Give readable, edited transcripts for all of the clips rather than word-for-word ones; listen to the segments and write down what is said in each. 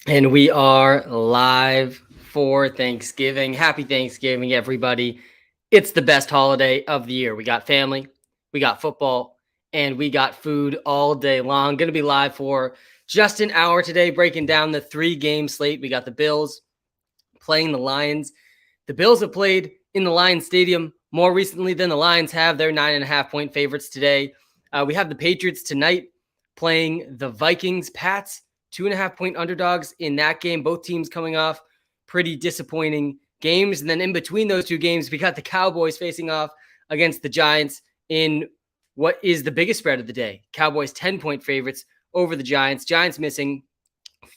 And we are live for Thanksgiving. Happy Thanksgiving, everybody. It's the best holiday of the year. We got family, we got football, and we got food all day long. Going to be live for just an hour today, breaking down the 3-game slate. We got the Bills playing the Lions. The Bills have played in the Lions Stadium more recently than the Lions have. They're 9.5-point favorites today. We have the Patriots tonight playing the Vikings. Pats 2.5-point underdogs in that game. Both teams coming off pretty disappointing games. And then in between those two games, we got the Cowboys facing off against the Giants in what is the biggest spread of the day. Cowboys 10-point favorites over the Giants. Giants missing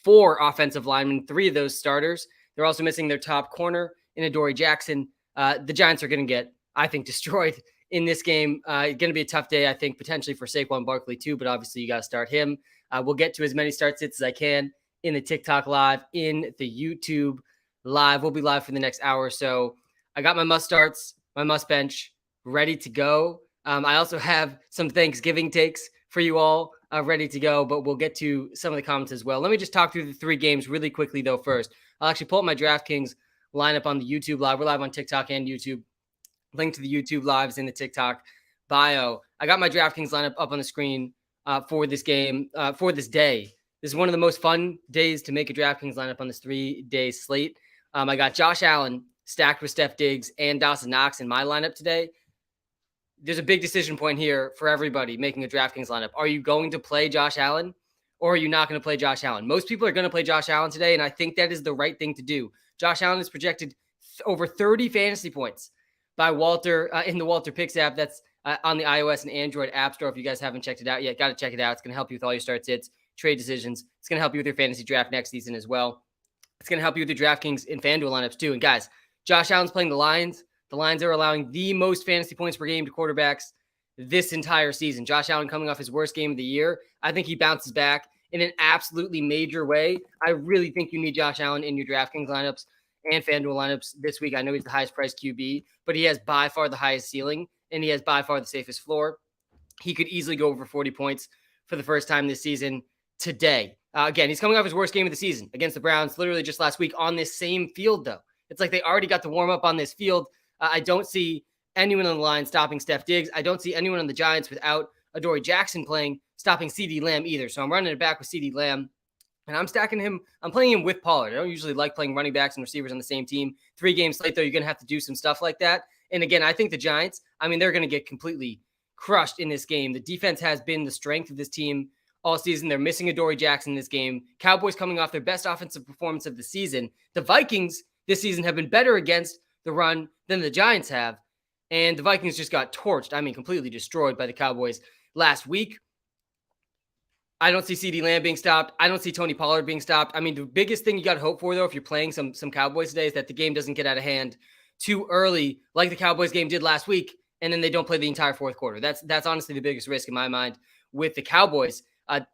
4 offensive linemen, 3 of those starters. They're also missing their top corner in Adoree Jackson. The Giants are going to get, I think, destroyed in this game. Going to be a tough day, I think, potentially for Saquon Barkley too, but obviously you got to start him. We'll get to as many start sits as I can in the TikTok live, in the YouTube live. We'll be live for the next hour or so. I got my must starts, my must bench ready to go. I also have some Thanksgiving takes for you all ready to go, but we'll get to some of the comments as well. Let me just talk through the 3 games really quickly, though, first. I'll actually pull up my DraftKings lineup on the YouTube live. We're live on TikTok and YouTube. Link to the YouTube lives in the TikTok bio. I got my DraftKings lineup up on the screen for this game, for this day. This is one of the most fun days to make a DraftKings lineup on this 3-day slate. I got Josh Allen stacked with Steph Diggs and Dawson Knox in my lineup today. There's a big decision point here for everybody making a DraftKings lineup. Are you going to play Josh Allen or are you not going to play Josh Allen? Most people are going to play Josh Allen today, and I think that is the right thing to do. Josh Allen is projected over 30 fantasy points by Walter in the WalterPicks app. That's on the iOS and Android app store. If you guys haven't checked it out yet, got to check it out. It's going to help you with all your start sits, trade decisions. It's going to help you with your fantasy draft next season as well. It's going to help you with your DraftKings and FanDuel lineups too. And guys, Josh Allen's playing the Lions. The Lions are allowing the most fantasy points per game to quarterbacks this entire season. Josh Allen coming off his worst game of the year. I think he bounces back in an absolutely major way. I really think you need Josh Allen in your DraftKings lineups and FanDuel lineups this week. I know he's the highest priced QB, but he has by far the highest ceiling, and he has by far the safest floor. He could easily go over 40 points for the first time this season today. Again, he's coming off his worst game of the season against the Browns, literally just last week on this same field, though. It's like they already got the warm up on this field. I don't see anyone on the line stopping Steph Diggs. I don't see anyone on the Giants without Adoree Jackson playing, stopping CeeDee Lamb either. So I'm running it back with CeeDee Lamb, and I'm stacking him. I'm playing him with Pollard. I don't usually like playing running backs and receivers on the same team. 3 games late, though, you're going to have to do some stuff like that. And again, I think the Giants, they're going to get completely crushed in this game. The defense has been the strength of this team all season. They're missing Adoree Jackson in this game. Cowboys coming off their best offensive performance of the season. The Vikings this season have been better against the run than the Giants have. And the Vikings just got torched. Completely destroyed by the Cowboys last week. I don't see CeeDee Lamb being stopped. I don't see Tony Pollard being stopped. The biggest thing you got to hope for, though, if you're playing some Cowboys today, is that the game doesn't get out of hand too early, like the Cowboys game did last week, and then they don't play the entire fourth quarter. That's honestly the biggest risk in my mind with the Cowboys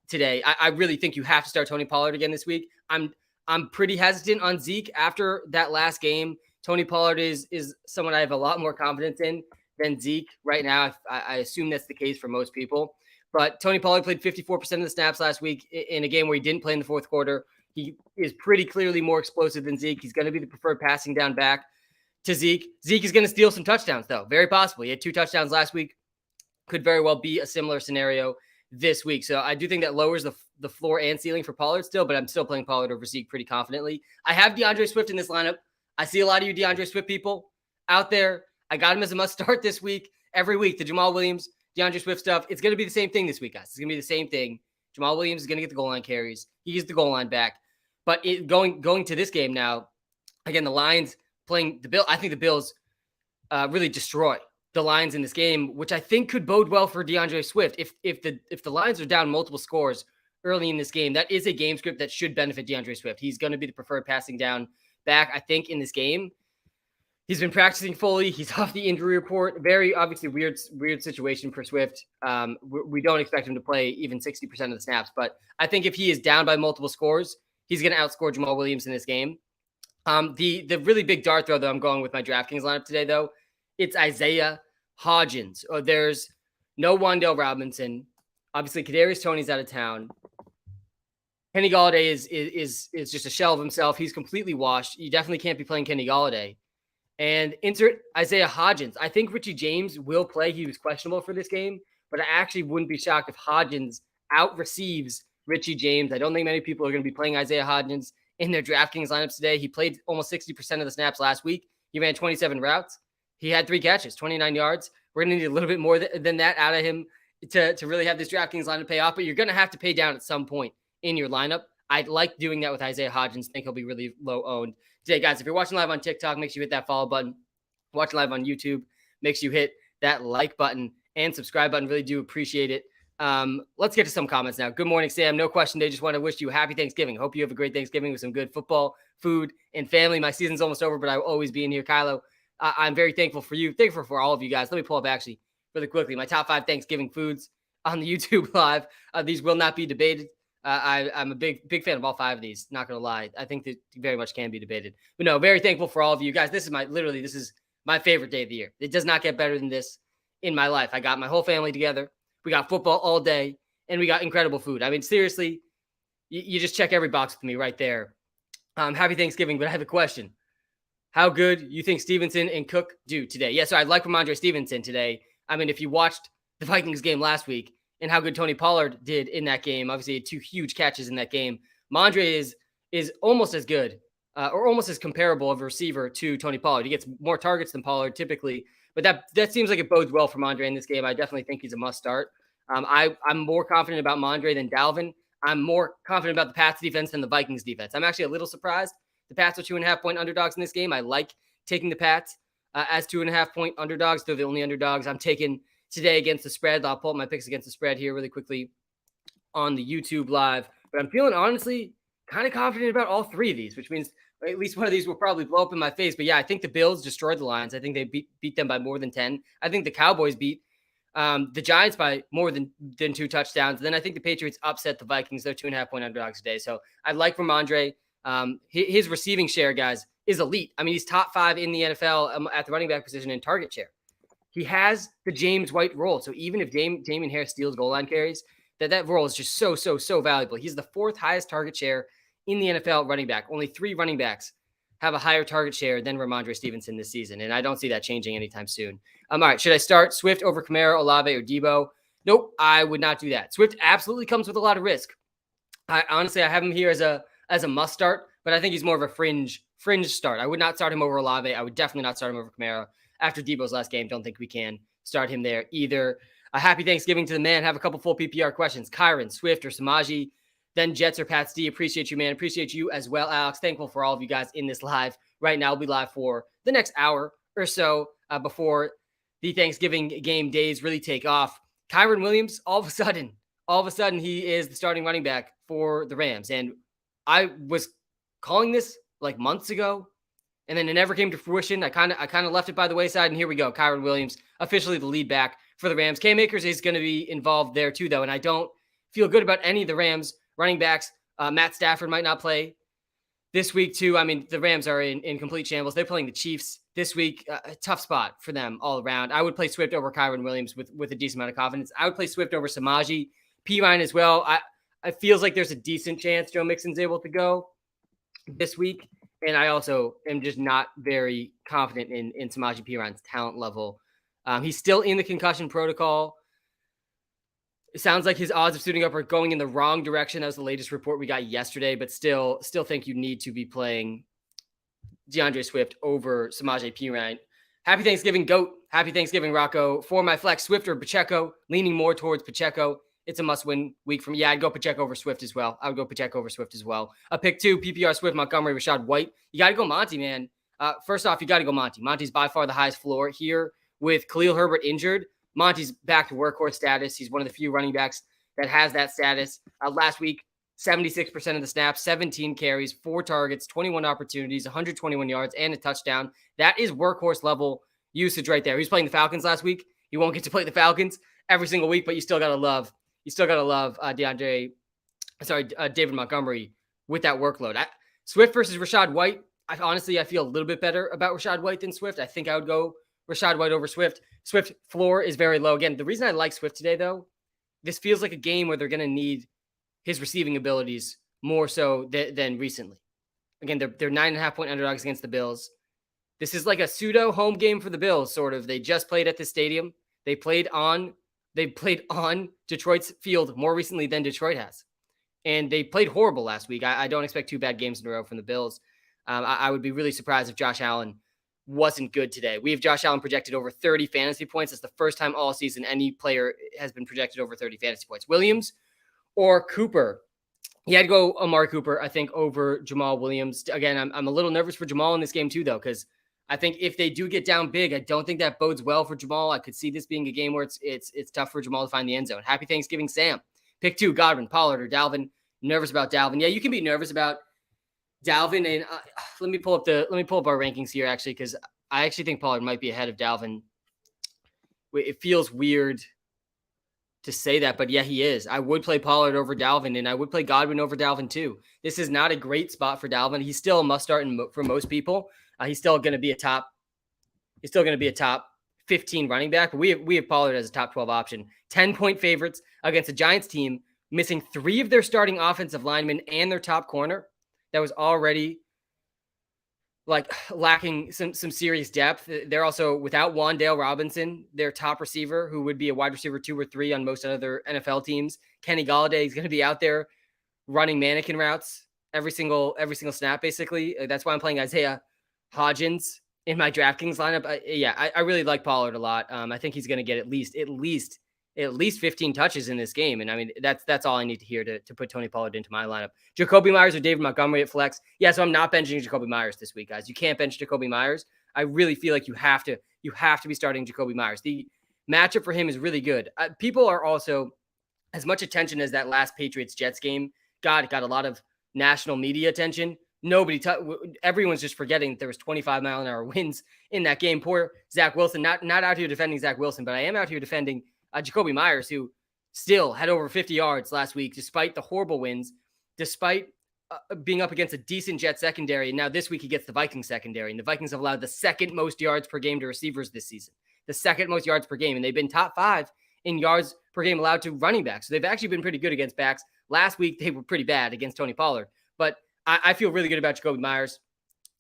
today. I really think you have to start Tony Pollard again this week. I'm pretty hesitant on Zeke after that last game. Tony Pollard is someone I have a lot more confidence in than Zeke right now. I assume that's the case for most people. But Tony Pollard played 54% of the snaps last week in a game where he didn't play in the fourth quarter. He is pretty clearly more explosive than Zeke. He's going to be the preferred passing down back to Zeke. Zeke is going to steal some touchdowns, though. Very possibly. He had 2 touchdowns last week. Could very well be a similar scenario this week. So I do think that lowers the floor and ceiling for Pollard still, but I'm still playing Pollard over Zeke pretty confidently. I have DeAndre Swift in this lineup. I see a lot of you DeAndre Swift people out there. I got him as a must start this week. Every week, the Jamal Williams, DeAndre Swift stuff. It's going to be the same thing this week, guys. It's going to be the same thing. Jamal Williams is going to get the goal line carries. He's the goal line back. But going to this game now, again, the Lions playing the Bills. I think the Bills really destroy the Lions in this game, which I think could bode well for DeAndre Swift. If the Lions are down multiple scores early in this game, that is a game script that should benefit DeAndre Swift. He's going to be the preferred passing down back, I think, in this game. He's been practicing fully. He's off the injury report. Very obviously weird situation for Swift. We don't expect him to play even 60% of the snaps, but I think if he is down by multiple scores, he's going to outscore Jamal Williams in this game. The really big dart throw that I'm going with my DraftKings lineup today, though, it's Isaiah Hodgins. There's no Wan'Dale Robinson. Obviously, Kadarius Toney's out of town. Kenny Galladay is just a shell of himself. He's completely washed. You definitely can't be playing Kenny Galladay. And insert Isaiah Hodgins. I think Richie James will play. He was questionable for this game, but I actually wouldn't be shocked if Hodgins out receives Richie James. I don't think many people are going to be playing Isaiah Hodgins in their DraftKings lineups today. He played almost 60% of the snaps last week. He ran 27 routes. He had 3 catches, 29 yards. We're going to need a little bit more than that out of him to really have this DraftKings lineup pay off, but you're going to have to pay down at some point in your lineup. I like doing that with Isaiah Hodgins. Think he'll be really low owned today, guys. If you're watching live on TikTok, make sure you hit that follow button. Watching live on YouTube, make sure you hit that like button and subscribe button. Really do appreciate it. Let's get to some comments now. Good morning, Sam. No question. They just want to wish you a happy Thanksgiving. Hope you have a great Thanksgiving with some good football, food, and family. My season's almost over, but I will always be in here. Kylo, I'm very thankful for you. Thankful for all of you guys. Let me pull up actually really quickly my top 5 Thanksgiving foods on the YouTube live. These will not be debated. I'm a big fan of all 5 of these. Not gonna lie, I think that very much can be debated. But no, very thankful for all of you guys. This is my favorite day of the year. It does not get better than this in my life. I got my whole family together. We got football all day, and we got incredible food. I mean, seriously, you just check every box with me right there. Happy Thanksgiving. But I have a question: how good you think Stevenson and Cook do today? Yeah, so I like Ramondre Stevenson today. I mean, if you watched the Vikings game last week, and how good Tony Pollard did in that game. Obviously, he had 2 huge catches in that game. Mondre is almost as good or almost as comparable of a receiver to Tony Pollard. He gets more targets than Pollard typically, but that seems like it bodes well for Mondre in this game. I definitely think he's a must start. I'm more confident about Mondre than Dalvin. I'm more confident about the Pats defense than the Vikings defense. I'm actually a little surprised. The Pats are 2.5-point underdogs in this game. I like taking the Pats as 2.5-point underdogs. They're the only underdogs I'm taking today against the spread. I'll pull up my picks against the spread here really quickly on the YouTube live. But I'm feeling honestly kind of confident about all 3 of these, which means at least one of these will probably blow up in my face. But yeah, I think the Bills destroyed the Lions. I think they beat them by more than 10. I think the Cowboys beat the Giants by more than 2 touchdowns. And then I think the Patriots upset the Vikings. They're 2.5-point underdogs today. So I like Ramondre. His receiving share, guys, is elite. I mean, he's top 5 in the NFL at the running back position in target share. He has the James White role. So even if Damien Harris steals goal line carries, that role is just so valuable. He's the 4th highest target share in the NFL running back. Only 3 running backs have a higher target share than Ramondre Stevenson this season, and I don't see that changing anytime soon. All right, should I start Swift over Kamara, Olave, or Debo? Nope, I would not do that. Swift absolutely comes with a lot of risk. I have him here as a must start, but I think he's more of a fringe start. I would not start him over Olave. I would definitely not start him over Kamara. After Debo's last game, don't think we can start him there either. A happy Thanksgiving to the man. Have a couple full PPR questions. Kyron, Swift, or Samaji. Then Jets or Pats D. Appreciate you, man. Appreciate you as well, Alex. Thankful for all of you guys in this live right now. We'll be live for the next hour or so before the Thanksgiving game days really take off. Kyron Williams, all of a sudden, he is the starting running back for the Rams. And I was calling this like months ago, and then it never came to fruition. I kind of left it by the wayside, and here we go. Kyron Williams, officially the lead back for the Rams. Cam Akers is going to be involved there too, though, and I don't feel good about any of the Rams running backs. Matt Stafford might not play this week too. I mean, the Rams are in complete shambles. They're playing the Chiefs this week. A tough spot for them all around. I would play Swift over Kyron Williams with a decent amount of confidence. I would play Swift over Samaji P. as well. I feels like there's a decent chance Joe Mixon's able to go this week. And I also am just not very confident in Samaje Perine talent level. He's still in the concussion protocol. It sounds like his odds of suiting up are going in the wrong direction. That was the latest report we got yesterday, but still think you need to be playing DeAndre Swift over Samaje Perine. Happy Thanksgiving, GOAT. Happy Thanksgiving, Rocco. For my flex, Swift or Pacheco, leaning more towards Pacheco. It's a must-win week for me. Yeah, I'd go Pacheco over Swift as well. I would go Pacheco over Swift as well. A pick 2, PPR Swift, Montgomery, Rashad White. You got to go Monty, man. First off, you got to go Monty. Monty's by far the highest floor here with Khalil Herbert injured. Monty's back to workhorse status. He's one of the few running backs that has that status. Last week, 76% of the snaps, 17 carries, 4 targets, 21 opportunities, 121 yards, and a touchdown. That is workhorse level usage right there. He was playing the Falcons last week. You won't get to play the Falcons every single week, but you still got to love David Montgomery with that workload. Swift versus Rashad White. I feel a little bit better about Rashad White than Swift. I think I would go Rashad White over Swift. Swift floor is very low. Again, the reason I like Swift today, though, this feels like a game where they're going to need his receiving abilities more so than recently. Again, they're 9.5-point underdogs against the Bills. This is like a pseudo home game for the Bills, sort of. They just played at the stadium. They played on Detroit's field more recently than Detroit has. And they played horrible last week. I don't expect 2 bad games in a row from the Bills. I would be really surprised if Josh Allen wasn't good today. We have Josh Allen projected over 30 fantasy points. It's the first time all season any player has been projected over 30 fantasy points. Williams or Cooper? He had to go Amari Cooper, I think, over Jamal Williams. Again, I'm a little nervous for Jamal in this game too, though, because I think if they do get down big, I don't think that bodes well for Jamal. I could see this being a game where it's tough for Jamal to find the end zone. Happy Thanksgiving, Sam. Pick 2, Godwin, Pollard, or Dalvin. Nervous about Dalvin. Yeah, you can be nervous about Dalvin. And let me pull up our rankings here, actually, because I actually think Pollard might be ahead of Dalvin. It feels weird to say that, but yeah, he is. I would play Pollard over Dalvin, and I would play Godwin over Dalvin too. This is not a great spot for Dalvin. He's still a must start for most people. He's still going to be a top 15 running back. But we have Pollard as a top 12 option. 10-point favorites against a Giants team missing 3 of their starting offensive linemen and their top corner. That was already like lacking some serious depth. They're also without Wan'Dale Robinson, their top receiver, who would be a wide receiver 2 or 3 on most other NFL teams. Kenny Golladay is going to be out there running mannequin routes every single snap, basically. That's why I'm playing Isaiah Hodgins in my DraftKings lineup. I really like Pollard a lot. I think he's going to get at least 15 touches in this game. And I mean, that's all I need to hear to put Tony Pollard into my lineup. Jacoby Myers or David Montgomery at flex. Yeah, so I'm not benching Jacoby Myers this week, guys. You can't bench Jacoby Myers. I really feel like you have to be starting Jacoby Myers. The matchup for him is really good. People are also, as much attention as that last Patriots-Jets game got a lot of national media attention. Everyone's just forgetting that there was 25-mile-an-hour winds in that game. Poor Zach Wilson. Not out here defending Zach Wilson, but I am out here defending Jacoby Myers, who still had over 50 yards last week, despite the horrible wins, despite being up against a decent Jet secondary. Now this week he gets the Vikings secondary, and the Vikings have allowed the second most yards per game to receivers this season, the second most yards per game, and they've been top 5 in yards per game allowed to running backs. So they've actually been pretty good against backs. Last week they were pretty bad against Tony Pollard, but I feel really good about Jacoby Myers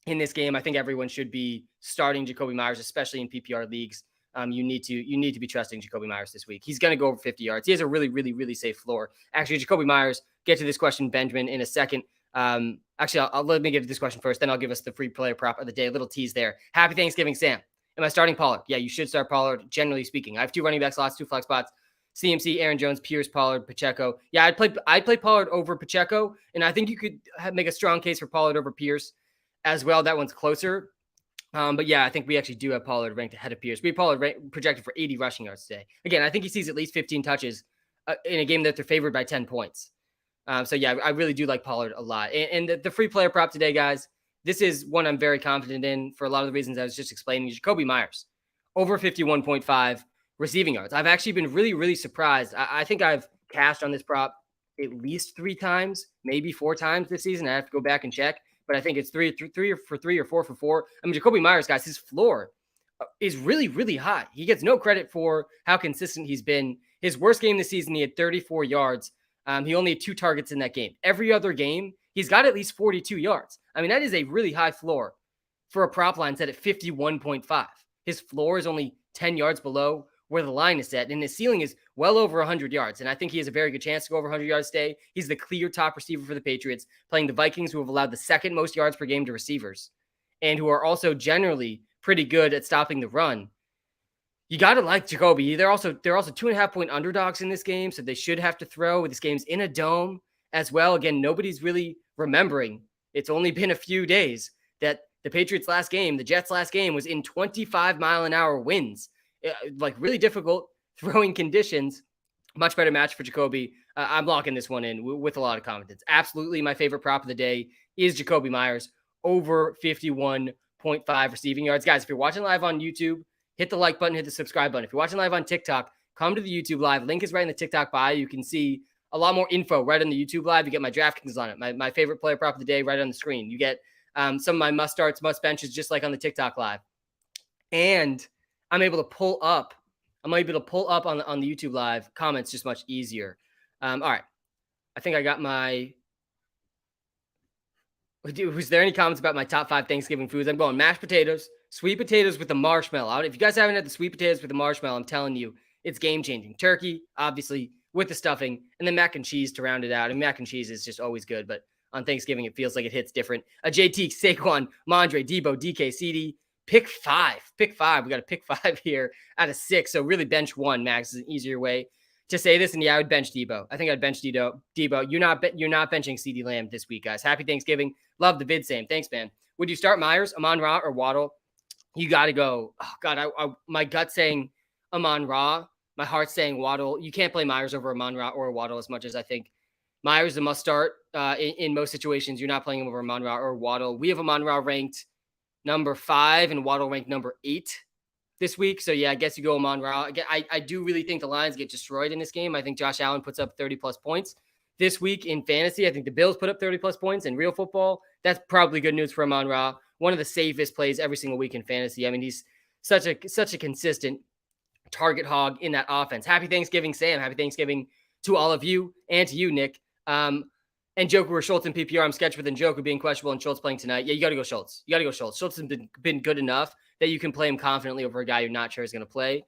in this game. I think everyone should be starting Jacoby Myers, especially in PPR leagues. You need to be trusting Jacoby Myers this week. He's going to go over 50 yards. He has a really, really, really safe floor. Actually, Jacoby Myers, get to this question, Benjamin, in a second. Actually, I'll let me get to this question first. Then I'll give us the free player prop of the day. A little tease there. Happy Thanksgiving, Sam. Am I starting Pollard? Yeah, you should start Pollard, generally speaking. I have 2 running back slots, 2 flex spots. CMC, Aaron Jones, Pierce, Pollard, Pacheco. Yeah, I'd play Pollard over Pacheco, and I think you could make a strong case for Pollard over Pierce as well. That one's closer. But yeah, I think we actually do have Pollard ranked ahead of Pierce. We have Pollard projected for 80 rushing yards today. Again, I think he sees at least 15 touches in a game that they're favored by 10 points. So yeah, I really do like Pollard a lot. And the free player prop today, guys, this is one I'm very confident in for a lot of the reasons I was just explaining. Jacoby Myers, over 51.5 receiving yards. I've actually been really, really surprised. I think I've cashed on this prop at least 3 times, maybe 4 times this season. I have to go back and check, but I think it's 3 for 3 or 4 for 4. I mean, Jacoby Myers, guys, his floor is really, really high. He gets no credit for how consistent he's been. His worst game this season, he had 34 yards. He only had 2 targets in that game. Every other game, he's got at least 42 yards. I mean, that is a really high floor for a prop line set at 51.5. His floor is only 10 yards below where the line is set, and his ceiling is well over 100 yards. And I think he has a very good chance to go over 100 yards today. He's the clear top receiver for the Patriots, playing the Vikings, who have allowed the second most yards per game to receivers, and who are also generally pretty good at stopping the run. You got to like Jacoby. They're also 2.5-point underdogs in this game, so they should have to throw. This game's in a dome as well. Again, nobody's really remembering. It's only been a few days that the Patriots' last game, the Jets' last game, was in 25-mile-an-hour winds. Like really difficult throwing conditions. Much better match for Jacoby. I'm locking this one in with a lot of confidence. Absolutely my favorite prop of the day is Jacoby Myers, over 51.5 receiving yards. Guys, if you're watching live on YouTube, hit the like button, hit the subscribe button. If you're watching live on TikTok, come to the YouTube live. Link is right in the TikTok bio. You can see a lot more info right on the YouTube live. You get my DraftKings on it, my favorite player prop of the day right on the screen. You get some of my must starts, must benches, just like on the TikTok live. And I'm able to pull up on the YouTube live comments just much easier. All right. I think I got my Was there any comments about my top 5 Thanksgiving foods? I'm going mashed potatoes, sweet potatoes with the marshmallow. If you guys haven't had the sweet potatoes with the marshmallow, I'm telling you, it's game changing. Turkey, obviously, with the stuffing, and then mac and cheese to round it out. And mac and cheese is just always good, but on Thanksgiving, it feels like it hits different. JT, Saquon, Mondre, Debo, DK, CD. Pick 5. Pick 5. We got a pick 5 here out of 6. So really bench 1, Max, is an easier way to say this. And yeah, I would bench Debo. I think I'd bench Debo. You're not benching CD Lamb this week, guys. Happy Thanksgiving. Love the vid, Sam. Thanks, man. Would you start Myers, Amon-Ra, or Waddle? You got to go. Oh, God, my gut saying Amon-Ra. My heart's saying Waddle. You can't play Myers over Amon-Ra or Waddle as much as I think Myers is a must start in most situations. You're not playing him over Amon-Ra or Waddle. We have Amon-Ra ranked number 5 and Waddle ranked number 8 this week. So yeah, I guess you go Amon-Ra. Again, I do really think the Lions get destroyed in this game. I think Josh Allen puts up 30 plus points this week in fantasy. I think the Bills put up 30 plus points in real football. That's probably good news for Amon-Ra. One of the safest plays every single week in fantasy. I mean, he's such a consistent target hog in that offense. Happy Thanksgiving, Sam. Happy Thanksgiving to all of you and to you, Nick. And Joku or Schultz in PPR. I'm sketched with Njoku being questionable and Schultz playing tonight. Yeah, you got to go Schultz. Schultz has been good enough that you can play him confidently over a guy you're not sure is going to play.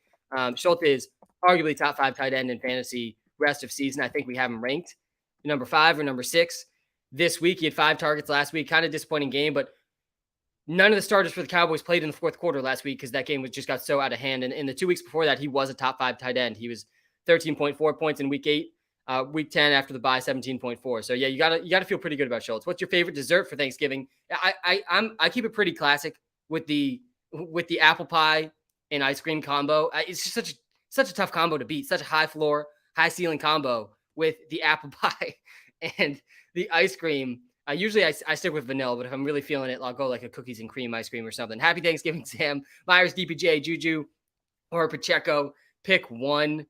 Schultz is arguably top 5 tight end in fantasy rest of season. I think we have him ranked number 5 or number 6 this week. He had 5 targets last week. Kind of disappointing game, but none of the starters for the Cowboys played in the fourth quarter last week because that game just got so out of hand. And in the 2 weeks before that, he was a top 5 tight end. He was 13.4 points in week 8. Week 10 after the bye, 17.4. So yeah, you gotta feel pretty good about Schultz. What's your favorite dessert for Thanksgiving? I keep it pretty classic with the apple pie and ice cream combo. It's just such a tough combo to beat. Such a high floor, high ceiling combo with the apple pie and the ice cream. Usually I stick with vanilla, but if I'm really feeling it, I'll go like a cookies and cream ice cream or something. Happy Thanksgiving, Sam. Myers, DPJ, Juju, or Pacheco. Pick 1.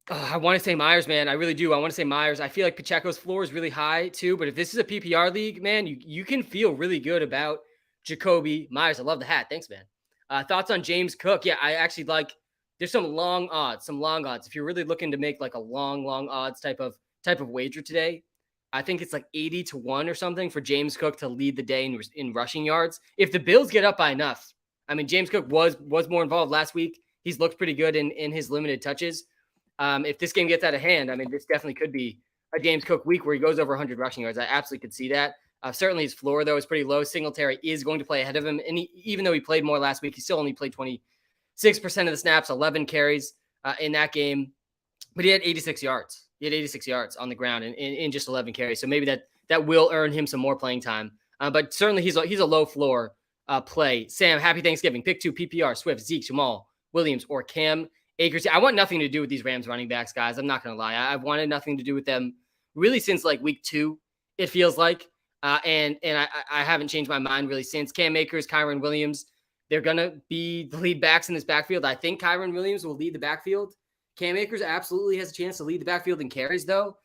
I want to say Myers, man. I really do. I want to say Myers. I feel like Pacheco's floor is really high too, but if this is a PPR league, man, you can feel really good about Jacoby Myers. I love the hat. Thanks, man. Thoughts on James Cook? Yeah, I actually like. There's some long odds. If you're really looking to make like a long odds type of wager today, I think it's like 80 to 1 or something for James Cook to lead the day in rushing yards. If the Bills get up by enough, I mean, James Cook was more involved last week. He's looked pretty good in his limited touches. If this game gets out of hand, I mean, this definitely could be a James Cook week where he goes over 100 rushing yards. I absolutely could see that. Certainly his floor, though, is pretty low. Singletary is going to play ahead of him. And even though he played more last week, he still only played 26% of the snaps, 11 carries in that game. But he had 86 yards. He had 86 yards on the ground in just 11 carries. So maybe that will earn him some more playing time. But certainly he's a low floor play. Sam, happy Thanksgiving. Pick 2, PPR, Swift, Zeke, Jamal, Williams, or Cam Akers. I want nothing to do with these Rams running backs, guys. I'm not going to lie. I've wanted nothing to do with them really since like week 2, it feels like. And I haven't changed my mind really since. Cam Akers, Kyron Williams, they're going to be the lead backs in this backfield. I think Kyron Williams will lead the backfield. Cam Akers absolutely has a chance to lead the backfield in carries, though.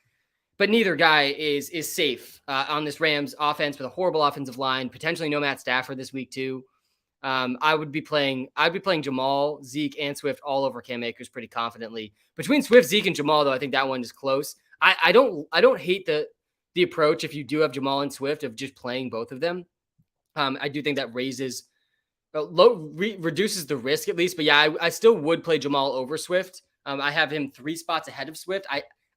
But neither guy is safe on this Rams offense with a horrible offensive line, potentially no Matt Stafford this week, too. I'd be playing Jamal, Zeke, and Swift all over Cam Akers pretty confidently. Between Swift, Zeke, and Jamal, though, I think that one is close. I don't hate the approach if you do have Jamal and Swift of just playing both of them. I do think that reduces the risk at least. But yeah, I still would play Jamal over Swift. I have him 3 spots ahead of Swift.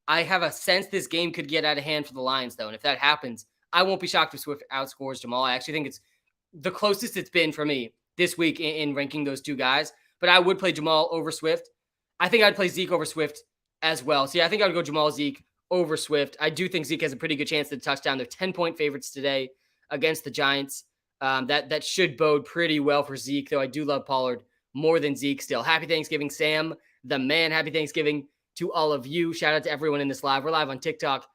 I have a sense this game could get out of hand for the Lions, though. And if that happens, I won't be shocked if Swift outscores Jamal. I actually think it's the closest it's been for me this week in ranking those 2 guys. But I would play Jamal over Swift. I think I'd play Zeke over Swift as well. So yeah, I think I would go Jamal, Zeke over Swift. I do think Zeke has a pretty good chance to touchdown. They're 10-point favorites today against the Giants. That should bode pretty well for Zeke, though I do love Pollard more than Zeke still. Happy Thanksgiving, Sam, the man. Happy Thanksgiving to all of you. Shout out to everyone in this live. We're live on TikTok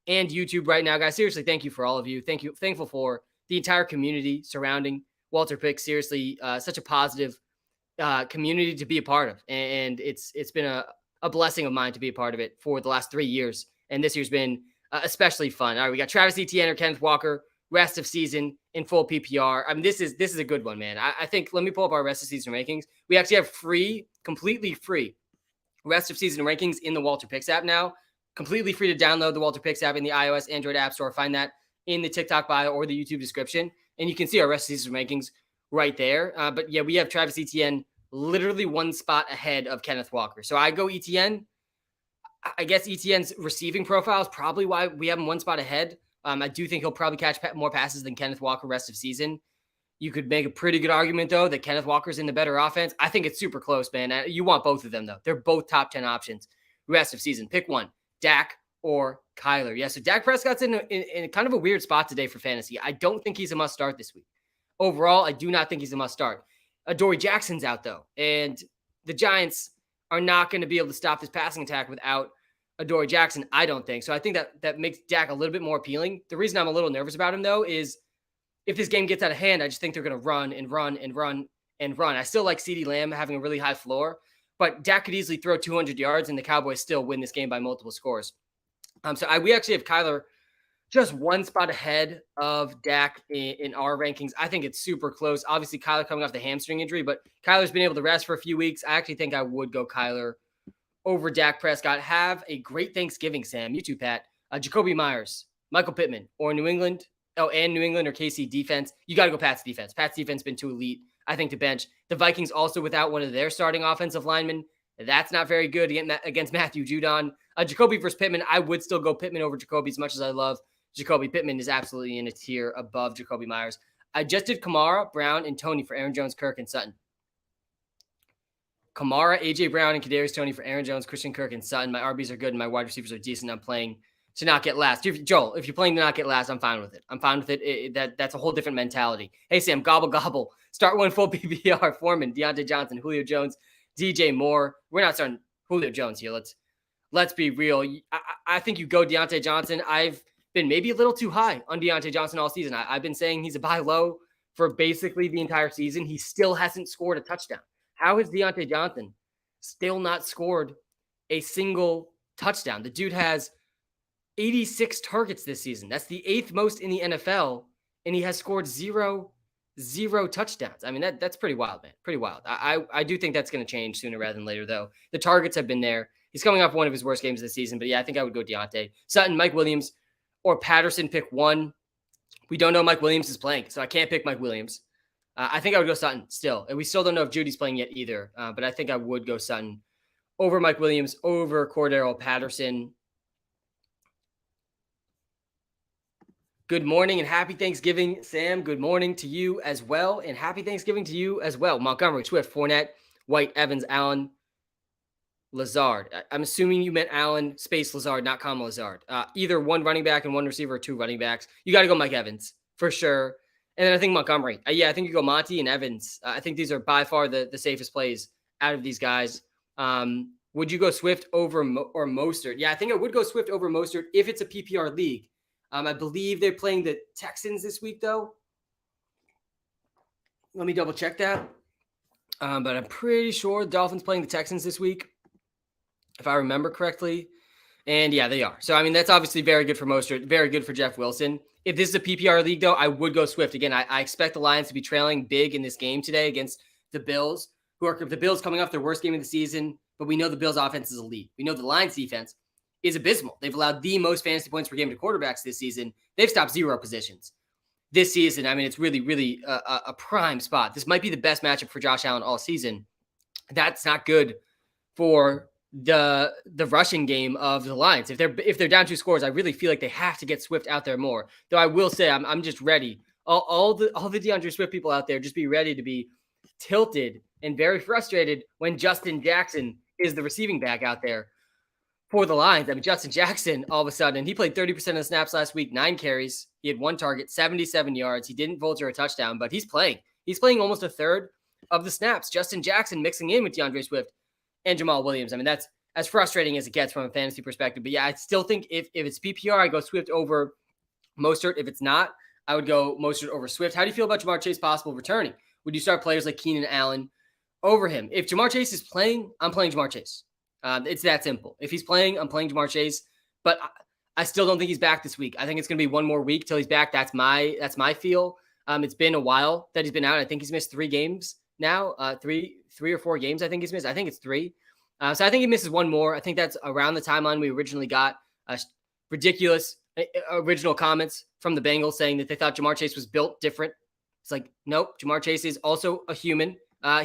and YouTube right now, guys. Seriously, thank you for all of you. Thankful for the entire community surrounding WalterPicks. Seriously, such a positive community to be a part of. And it's been a blessing of mine to be a part of it for the last 3 years. And this year's been especially fun. All right, we got Travis Etienne or Kenneth Walker, rest of season in full PPR. I mean, this is a good one, man. I think, let me pull up our rest of season rankings. We actually have completely free rest of season rankings in the WalterPicks app now. Completely free to download the WalterPicks app in the iOS, Android app store. Find that in the TikTok bio or the YouTube description, and you can see our rest of season rankings right there. But yeah, we have Travis Etienne literally one spot ahead of Kenneth Walker. So I go Etienne. I guess Etienne's receiving profile is probably why we have him one spot ahead. I do think he'll probably catch more passes than Kenneth Walker rest of season. You could make a pretty good argument, though, that Kenneth Walker's in the better offense. I think it's super close, man. You want both of them, though. They're both top 10 options rest of season. Pick one, Dak or Kyler. Yeah, so Dak Prescott's in kind of a weird spot today for fantasy. I don't think he's a must start this week. Overall, I do not think he's a must start. Adoree Jackson's out, though, and the Giants are not going to be able to stop this passing attack without Adoree Jackson, I don't think. So I think that makes Dak a little bit more appealing. The reason I'm a little nervous about him, though, is if this game gets out of hand, I just think they're going to run and run and run and run. I still like CeeDee Lamb having a really high floor, but Dak could easily throw 200 yards and the Cowboys still win this game by multiple scores. We actually have Kyler just one spot ahead of Dak in our rankings. I think it's super close. Obviously, Kyler coming off the hamstring injury, but Kyler's been able to rest for a few weeks. I actually think I would go Kyler over Dak Prescott. Have a great Thanksgiving, Sam. You too, Pat. Jacoby Myers, Michael Pittman, or New England. And New England or KC defense. You got to go Pat's defense. Pat's defense has been too elite, I think, to bench. The Vikings also without one of their starting offensive linemen. That's not very good against Matthew Judon. Jacoby versus Pittman, I would still go Pittman over Jacoby as much as I love Jacoby. Pittman is absolutely in a tier above Jacoby Myers. I just did Kamara, Brown, and Tony for Aaron Jones, Kirk, and Sutton. Kamara, A.J. Brown, and Kadarius Toney for Aaron Jones, Christian Kirk, and Sutton. My RBs are good, and my wide receivers are decent. I'm playing to not get last. Joel, if you're playing to not get last, I'm fine with it. I'm fine with it. That's a whole different mentality. Hey, Sam, gobble, gobble. Start one full PPR. Foreman, Deontay Johnson, Julio Jones, DJ Moore. We're not starting Julio Jones here. Let's be real. I think you go Deontay Johnson. I've been maybe a little too high on Deontay Johnson all season. I've been saying he's a buy low for basically the entire season. He still hasn't scored a touchdown. How has Deontay Johnson still not scored a single touchdown? The dude has 86 targets this season. That's the 8th most in the NFL, and he has scored zero touchdowns. I mean, that's pretty wild, man. Pretty wild. I do think that's going to change sooner rather than later, though. The targets have been there. He's coming off one of his worst games of the season, but yeah, I think I would go Deontay. Sutton, Mike Williams, or Patterson, pick one. We don't know Mike Williams is playing, so I can't pick Mike Williams. I think I would go Sutton still. And we still don't know if Judy's playing yet either, but I think I would go Sutton over Mike Williams, over Cordero Patterson. Good morning and happy Thanksgiving, Sam. Good morning to you as well, and happy Thanksgiving to you as well. Montgomery, Swift, Fournette, White, Evans, Allen, Lazard. I'm assuming you meant Allen space Lazard, not comma Lazard. Either one running back and one receiver or two running backs. You got to go Mike Evans for sure. And then I think Montgomery. I think you go Monty and Evans. I think these are by far the safest plays out of these guys. Would you go Swift over or Mostert? Yeah, I think I would go Swift over Mostert if it's a PPR league. I believe they're playing the Texans this week, though. Let me double check that. But I'm pretty sure the Dolphins playing the Texans this week, if I remember correctly. And yeah, they are. So, I mean, that's obviously very good for Mostert, very good for Jeff Wilson. If this is a PPR league, though, I would go Swift. Again, I expect the Lions to be trailing big in this game today against the Bills, the Bills coming off their worst game of the season, but we know the Bills' offense is elite. We know the Lions' defense is abysmal. They've allowed the most fantasy points per game to quarterbacks this season. They've stopped 0 positions this season. I mean, it's really, really a prime spot. This might be the best matchup for Josh Allen all season. That's not good for the rushing game of the Lions. If they're down 2 scores, I really feel like they have to get Swift out there more. Though I will say I'm just ready. All the DeAndre Swift people out there, just be ready to be tilted and very frustrated when Justin Jackson is the receiving back out there for the Lions. I mean, Justin Jackson, all of a sudden, he played 30% of the snaps last week, 9 carries. He had 1 target, 77 yards. He didn't vulture a touchdown, but he's playing. He's playing almost a third of the snaps. Justin Jackson mixing in with DeAndre Swift and Jamal Williams. I mean, that's as frustrating as it gets from a fantasy perspective. But yeah, I still think if it's PPR, I go Swift over Mostert. If it's not, I would go Mostert over Swift. How do you feel about Jamar Chase possible returning? Would you start players like Keenan Allen over him? If Jamar Chase is playing, I'm playing Jamar Chase. It's that simple. If he's playing, I'm playing Jamar Chase. But I still don't think he's back this week. I think it's going to be one more week till he's back. That's my feel. It's been a while that he's been out. I think he's missed 3 games now. Three or 4 games I think he's missed. I think it's 3. So I think he misses one more. I think that's around the timeline we originally got. Ridiculous original comments from the Bengals saying that they thought Jamar Chase was built different. It's like, nope, Jamar Chase is also a human.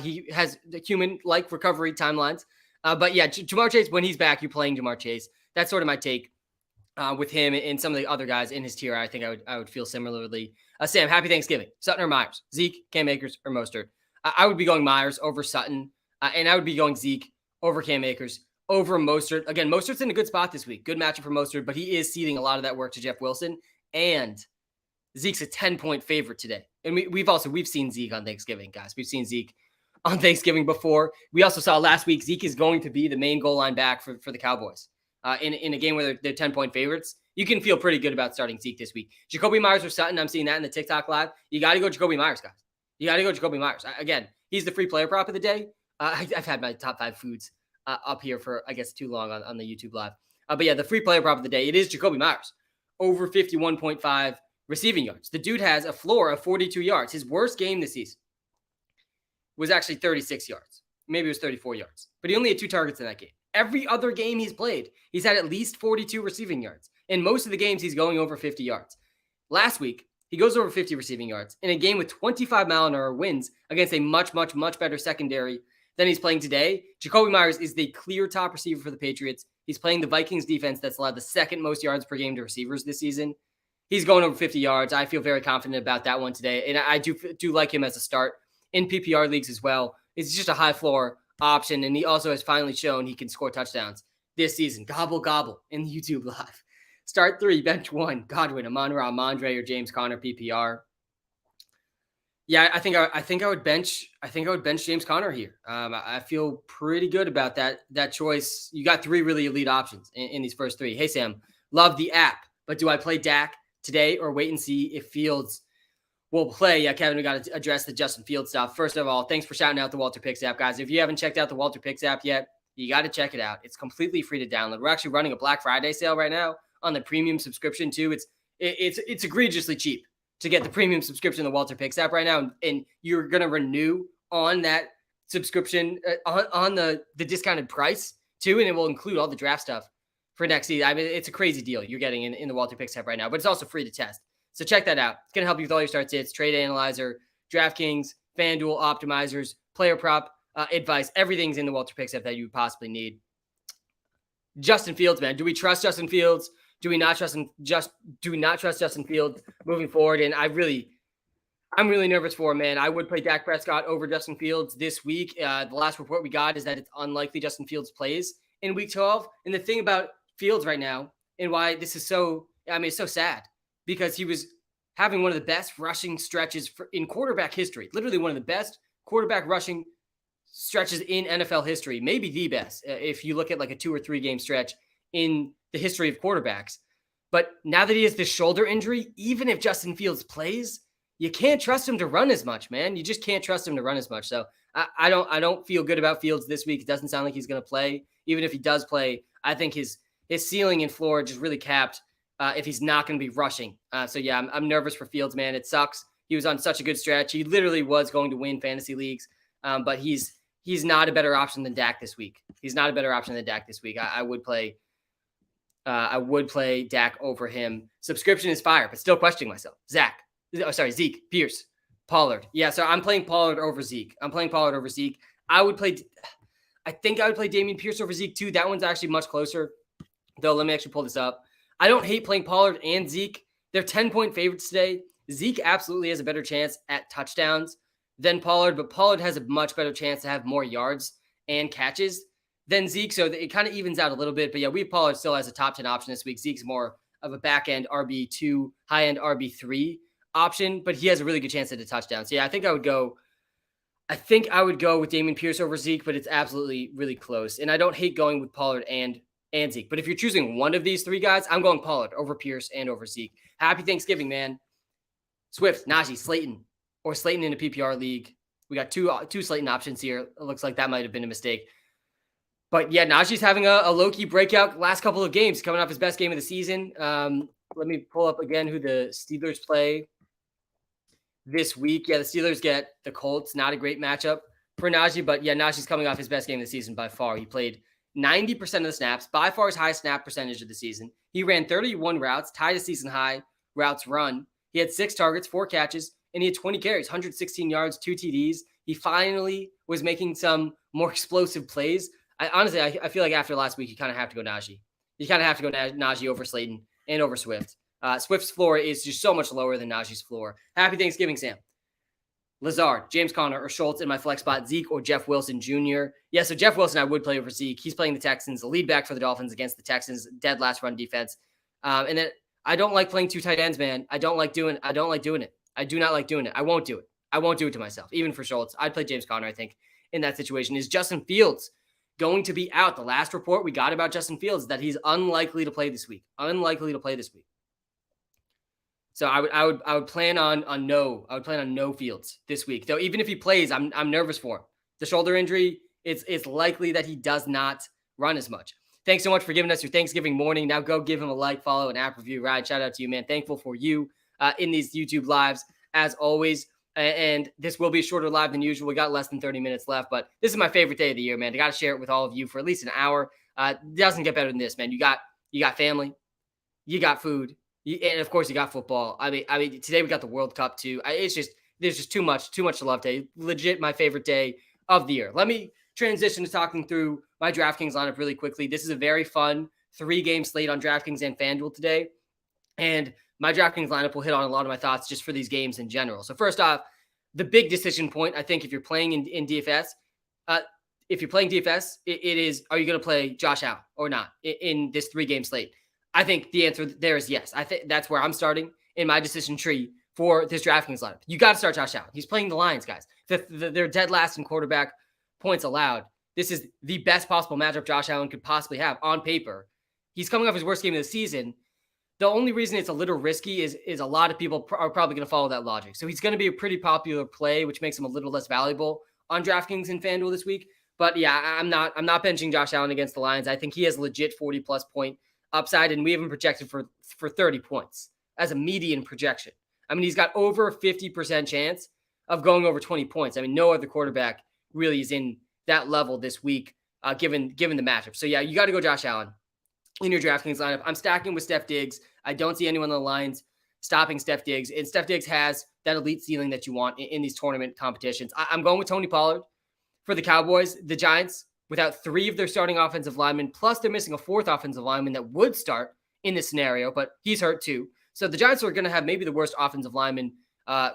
He has the human-like recovery timelines. But yeah, Jamar Chase, when he's back, you're playing Jamar Chase. That's sort of my take with him and some of the other guys in his tier. I think I would feel similarly. Sam, happy Thanksgiving. Sutton or Myers? Zeke, Cam Akers, or Mostert? I would be going Myers over Sutton, and I would be going Zeke over Cam Akers, over Mostert. Again, Mostert's in a good spot this week. Good matchup for Mostert, but he is ceding a lot of that work to Jeff Wilson. And Zeke's a 10-point favorite today. And we've seen Zeke on Thanksgiving, guys. We've seen Zeke on Thanksgiving before. We also saw last week Zeke is going to be the main goal line back for the Cowboys. In a game where they're 10-point favorites, you can feel pretty good about starting Zeke this week. Jacoby Myers or Sutton, I'm seeing that in the TikTok live. You got to go Jacoby Myers, guys. You got to go Jacoby Myers. Again, he's the free player prop of the day. I've had my top 5 foods up here for, I guess, too long on the YouTube live. But yeah, the free player prop of the day, it is Jacoby Myers. Over 51.5 receiving yards. The dude has a floor of 42 yards. His worst game this season was actually 36 yards. Maybe it was 34 yards. But he only had 2 targets in that game. Every other game he's played, he's had at least 42 receiving yards. In most of the games, he's going over 50 yards. Last week, he goes over 50 receiving yards in a game with 25-mile-an-hour winds against a much, much, much better secondary than he's playing today. Jacoby Myers is the clear top receiver for the Patriots. He's playing the Vikings defense that's allowed the second most yards per game to receivers this season. He's going over 50 yards. I feel very confident about that one today. And I do like him as a start in PPR leagues as well. It's just a high floor option. And he also has finally shown he can score touchdowns this season. Gobble, gobble in the YouTube live. Start 3, bench 1, Godwin, Amon-Ra, Mondre, or James Conner PPR. Yeah, I think I would bench James Conner here. I feel pretty good about that choice. You got 3 really elite options in these first 3. Hey Sam, love the app, but do I play Dak today or wait and see if Fields will play? Yeah, Kevin, we got to address the Justin Fields stuff. First of all, thanks for shouting out the WalterPicks app, guys. If you haven't checked out the WalterPicks app yet, you got to check it out. It's completely free to download. We're actually running a Black Friday sale right now on the premium subscription too. It's egregiously cheap to get the premium subscription to the WalterPicks app right now, and you're gonna renew on that subscription on the discounted price too, and it will include all the draft stuff for next season. I mean, it's a crazy deal you're getting in the WalterPicks app right now, but it's also free to test. So check that out. It's gonna help you with all your start sits, trade analyzer, DraftKings, FanDuel optimizers, player prop advice. Everything's in the WalterPicks app that you would possibly need. Justin Fields, man, do we trust Justin Fields? Do we not trust Justin Fields moving forward? And I'm really nervous for him, man. I would play Dak Prescott over Justin Fields this week. The last report we got is that it's unlikely Justin Fields plays in week 12. And the thing about Fields right now and why this is it's so sad because he was having one of the best rushing stretches in quarterback history, literally one of the best quarterback rushing stretches in NFL history, maybe the best if you look at like a 2 or 3 game stretch in the history of quarterbacks. But now that he has this shoulder injury, even if Justin Fields plays, you can't trust him to run as much, man. You just can't trust him to run as much. So I don't feel good about Fields this week. It doesn't sound like he's going to play. Even if he does play, I think his ceiling and floor just really capped if he's not going to be rushing. So yeah, I'm nervous for Fields, man. It sucks. He was on such a good stretch. He literally was going to win fantasy leagues, but he's not a better option than Dak this week. He's not a better option than Dak this week. I would play Dak over him. Subscription is fire, but still questioning myself. Zeke, Pierce, Pollard. Yeah, so I'm playing Pollard over Zeke. I think I would play Dameon Pierce over Zeke too. That one's actually much closer, though. Let me actually pull this up. I don't hate playing Pollard and Zeke. They're 10-point favorites today. Zeke absolutely has a better chance at touchdowns than Pollard, but Pollard has a much better chance to have more yards and catches than Zeke, so it kind of evens out a little bit. But yeah, Pollard still has a top 10 option this week. Zeke's more of a back-end RB2, high-end RB3 option, but he has a really good chance at a touchdown. So yeah, I think I would go with Dameon Pierce over Zeke, but it's absolutely really close. And I don't hate going with Pollard and Zeke. But if you're choosing one of these 3 guys, I'm going Pollard over Pierce and over Zeke. Happy Thanksgiving, man. Swift, Najee, Slayton in a PPR league. We got two Slayton options here. It looks like that might have been a mistake. But yeah, Najee's having a low-key breakout last couple of games, coming off his best game of the season. Let me pull up again who the Steelers play this week. Yeah, the Steelers get the Colts. Not a great matchup for Najee, but yeah, Najee's coming off his best game of the season by far. He played 90% of the snaps, by far his highest snap percentage of the season. He ran 31 routes, tied a season high routes run. He had 6 targets, 4 catches, and he had 20 carries, 116 yards, 2 TDs. He finally was making some more explosive plays. Honestly, I feel like after last week, you kind of have to go Najee. You kind of have to go Najee over Slayton and over Swift. Swift's floor is just so much lower than Najee's floor. Happy Thanksgiving, Sam. Lazard, James Conner, or Schultz in my flex spot, Zeke or Jeff Wilson Jr. Yeah, so Jeff Wilson I would play over Zeke. He's playing the Texans, the lead back for the Dolphins against the Texans, dead last run defense. And then I don't like playing 2 tight ends, man. I don't like doing it. I do not like doing it. I won't do it. I won't do it to myself, even for Schultz. I'd play James Conner, I think, in that situation. Is Justin Fields going to be out? The last report we got about Justin Fields is that he's unlikely to play this week. So I would plan on no Fields this week. Though even if he plays, I'm nervous for him. The shoulder injury, it's likely that he does not run as much. Thanks so much for giving us your Thanksgiving morning. Now go give him a like, follow, and app review. Ryan, shout out to you, man. Thankful for you in these YouTube lives as always. And this will be a shorter live than usual. We got less than 30 minutes left, but this is my favorite day of the year, man. I got to share it with all of you for at least an hour. It doesn't get better than this, man. You got family, you got food. And of course, you got football. I mean, today we got the World Cup too. There's just too much to love today. Legit, my favorite day of the year. Let me transition to talking through my DraftKings lineup really quickly. This is a very fun 3-game slate on DraftKings and FanDuel today, and my DraftKings lineup will hit on a lot of my thoughts just for these games in general. So first off, the big decision point, I think, if you're playing in DFS, it is: are you going to play Josh Allen or not in this 3-game slate? I think the answer there is yes. I think that's where I'm starting in my decision tree for this DraftKings lineup. You got to start Josh Allen. He's playing the Lions, guys. They're dead last in quarterback points allowed. This is the best possible matchup Josh Allen could possibly have on paper. He's coming off his worst game of the season. The only reason it's a little risky is a lot of people are probably going to follow that logic. So he's going to be a pretty popular play, which makes him a little less valuable on DraftKings and FanDuel this week. But yeah, I'm not benching Josh Allen against the Lions. I think he has legit 40+ point upside, and we have him projected for 30 points as a median projection. I mean, he's got over a 50% chance of going over 20 points. I mean, no other quarterback really is in that level this week, given the matchup. So yeah, you got to go Josh Allen in your DraftKings lineup. I'm stacking with Steph Diggs. I don't see anyone on the lines stopping Steph Diggs, and Steph Diggs has that elite ceiling that you want in these tournament competitions. I'm going with Tony Pollard for the Cowboys. The Giants, without 3 of their starting offensive linemen, plus they're missing a 4th offensive lineman that would start in this scenario, but he's hurt too. So the Giants are going to have maybe the worst offensive lineman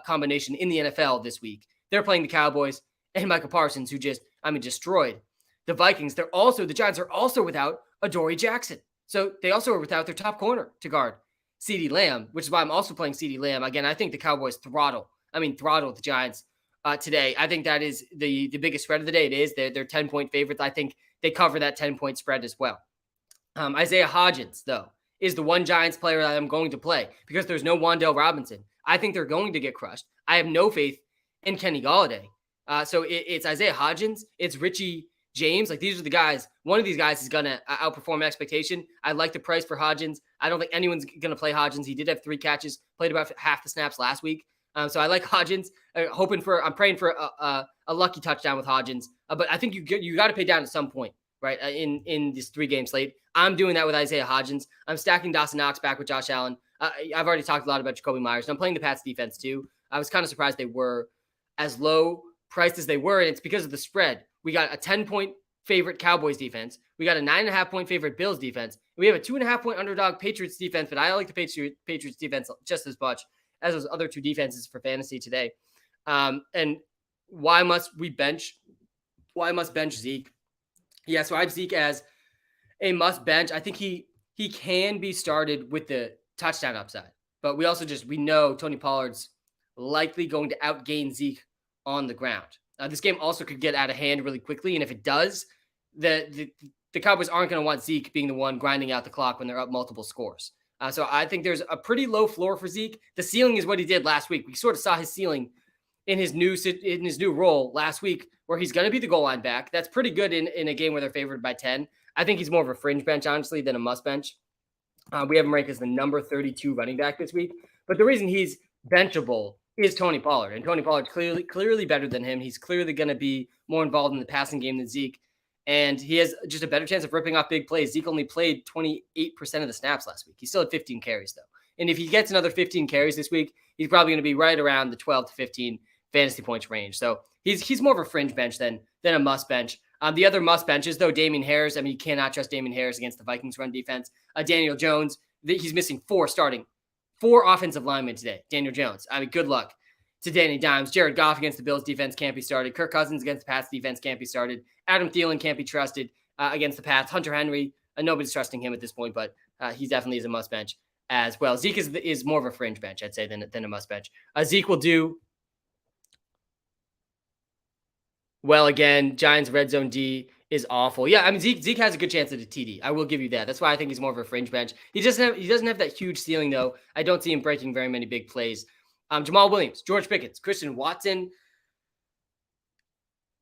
combination in the NFL this week. They're playing the Cowboys and Micah Parsons, who destroyed the Vikings. The Giants are also without Adoree Jackson. So they also are without their top corner to guard CeeDee Lamb, which is why I'm also playing CeeDee Lamb. Again, I think the Cowboys throttle the Giants today. I think that is the biggest spread of the day. It is. They're 10-point favorites. I think they cover that 10-point spread as well. Isaiah Hodgins, though, is the one Giants player that I'm going to play because there's no Wan'Dale Robinson. I think they're going to get crushed. I have no faith in Kenny Golladay. So it's Isaiah Hodgins. It's Richie James. Like, these are the guys. One of these guys is going to outperform expectation. I like the price for Hodgins. I don't think anyone's going to play Hodgins. He did have 3 catches, played about half the snaps last week. So I like Hodgins. I'm praying for a lucky touchdown with Hodgins. But I think you got to pay down at some point, right? In this 3-game slate. I'm doing that with Isaiah Hodgins. I'm stacking Dawson Knox back with Josh Allen. I've already talked a lot about Jacoby Myers. And I'm playing the Pats defense too. I was kind of surprised they were as low priced as they were, and it's because of the spread. We got a 10-point favorite Cowboys defense. We got a 9.5-point favorite Bills defense. We have a 2.5-point underdog Patriots defense, but I like the Patriots defense just as much as those other 2 defenses for fantasy today. And why must bench Zeke? Yeah, so I have Zeke as a must bench. I think he can be started with the touchdown upside, but we know Tony Pollard's likely going to outgain Zeke on the ground. This game also could get out of hand really quickly, and if it does, the Cowboys aren't going to want Zeke being the one grinding out the clock when they're up multiple scores. So I think there's a pretty low floor for Zeke. The ceiling is what he did last week. We sort of saw his ceiling in his new role last week, where he's going to be the goal line back. That's pretty good in a game where they're favored by 10. I think he's more of a fringe bench, honestly, than a must bench. We have him ranked as the number 32 running back this week. But the reason he's benchable is Tony Pollard. And Tony Pollard's clearly better than him. He's clearly going to be more involved in the passing game than Zeke. And he has just a better chance of ripping off big plays. Zeke only played 28% of the snaps last week. He still had 15 carries, though. And if he gets another 15 carries this week, he's probably going to be right around the 12 to 15 fantasy points range. So he's more of a fringe bench than a must bench. The other must benches, though, Damian Harris. I mean, you cannot trust Damian Harris against the Vikings run defense. Daniel Jones, he's missing four offensive linemen today. Daniel Jones. I mean, good luck to Danny Dimes. Jared Goff against the Bills defense can't be started. Kirk Cousins against the Pats defense can't be started. Adam Thielen can't be trusted against the Pats. Hunter Henry, nobody's trusting him at this point, but he definitely is a must bench as well. Zeke is more of a fringe bench, I'd say, than a must bench. Zeke will do well again. Giants red zone D is awful. Yeah, I mean Zeke has a good chance at a TD. I will give you that. That's why I think he's more of a fringe bench. He doesn't have that huge ceiling though. I don't see him breaking very many big plays. Jamal Williams, George Pickens, Christian Watson.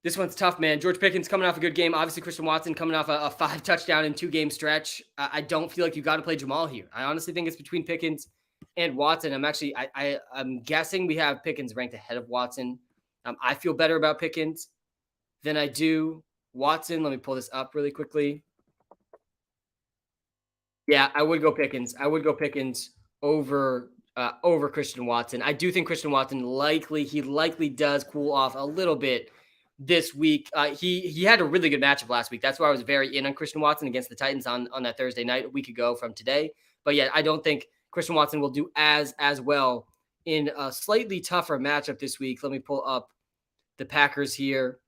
This one's tough, man. George Pickens coming off a good game. Obviously, Christian Watson coming off a 5 touchdown in 2 game stretch. I don't feel like you got to play Jamal here. I honestly think it's between Pickens and Watson. I'm guessing we have Pickens ranked ahead of Watson. I feel better about Pickens than I do Watson. Let me pull this up really quickly. Yeah, I would go Pickens. I would go Pickens over Christian Watson. I do think Christian Watson likely does cool off a little bit this week. He had a really good matchup last week. That's why I was very in on Christian Watson against the Titans on that Thursday night a week ago from today. But yeah, I don't think Christian Watson will do as well in a slightly tougher matchup this week. Let me pull up the Packers here.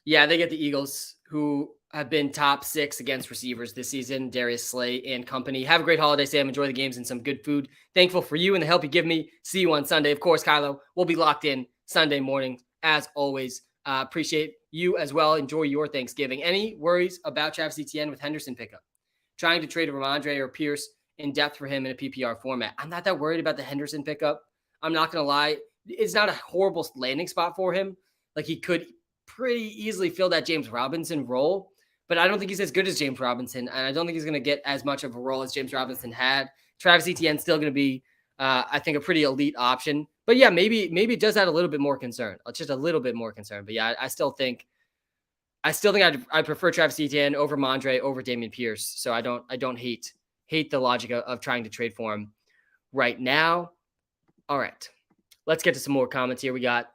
Yeah, they get the Eagles, who have been top 6 against receivers this season. Darius Slay and company. Have a great holiday, Sam. Enjoy the games and some good food. Thankful for you and the help you give me. See you on Sunday. Of course, Kylo, we'll be locked in Sunday morning, as always. Appreciate you as well. Enjoy your Thanksgiving. Any worries about Travis Etienne with Henderson pickup? Trying to trade a Ramondre or Pierce in depth for him in a PPR format. I'm not that worried about the Henderson pickup. I'm not going to lie. It's not a horrible landing spot for him. Like, he could pretty easily fill that James Robinson role, but I don't think he's as good as James Robinson, and I don't think he's going to get as much of a role as James Robinson had. Travis Etienne's still going to be, I think, a pretty elite option. But yeah, maybe it does add a little bit more concern, just a little bit more concern. But yeah, I still think I'd prefer Travis Etienne over Mondre over Dameon Pierce. So I don't hate the logic of trying to trade for him right now. All right, let's get to some more comments here. We got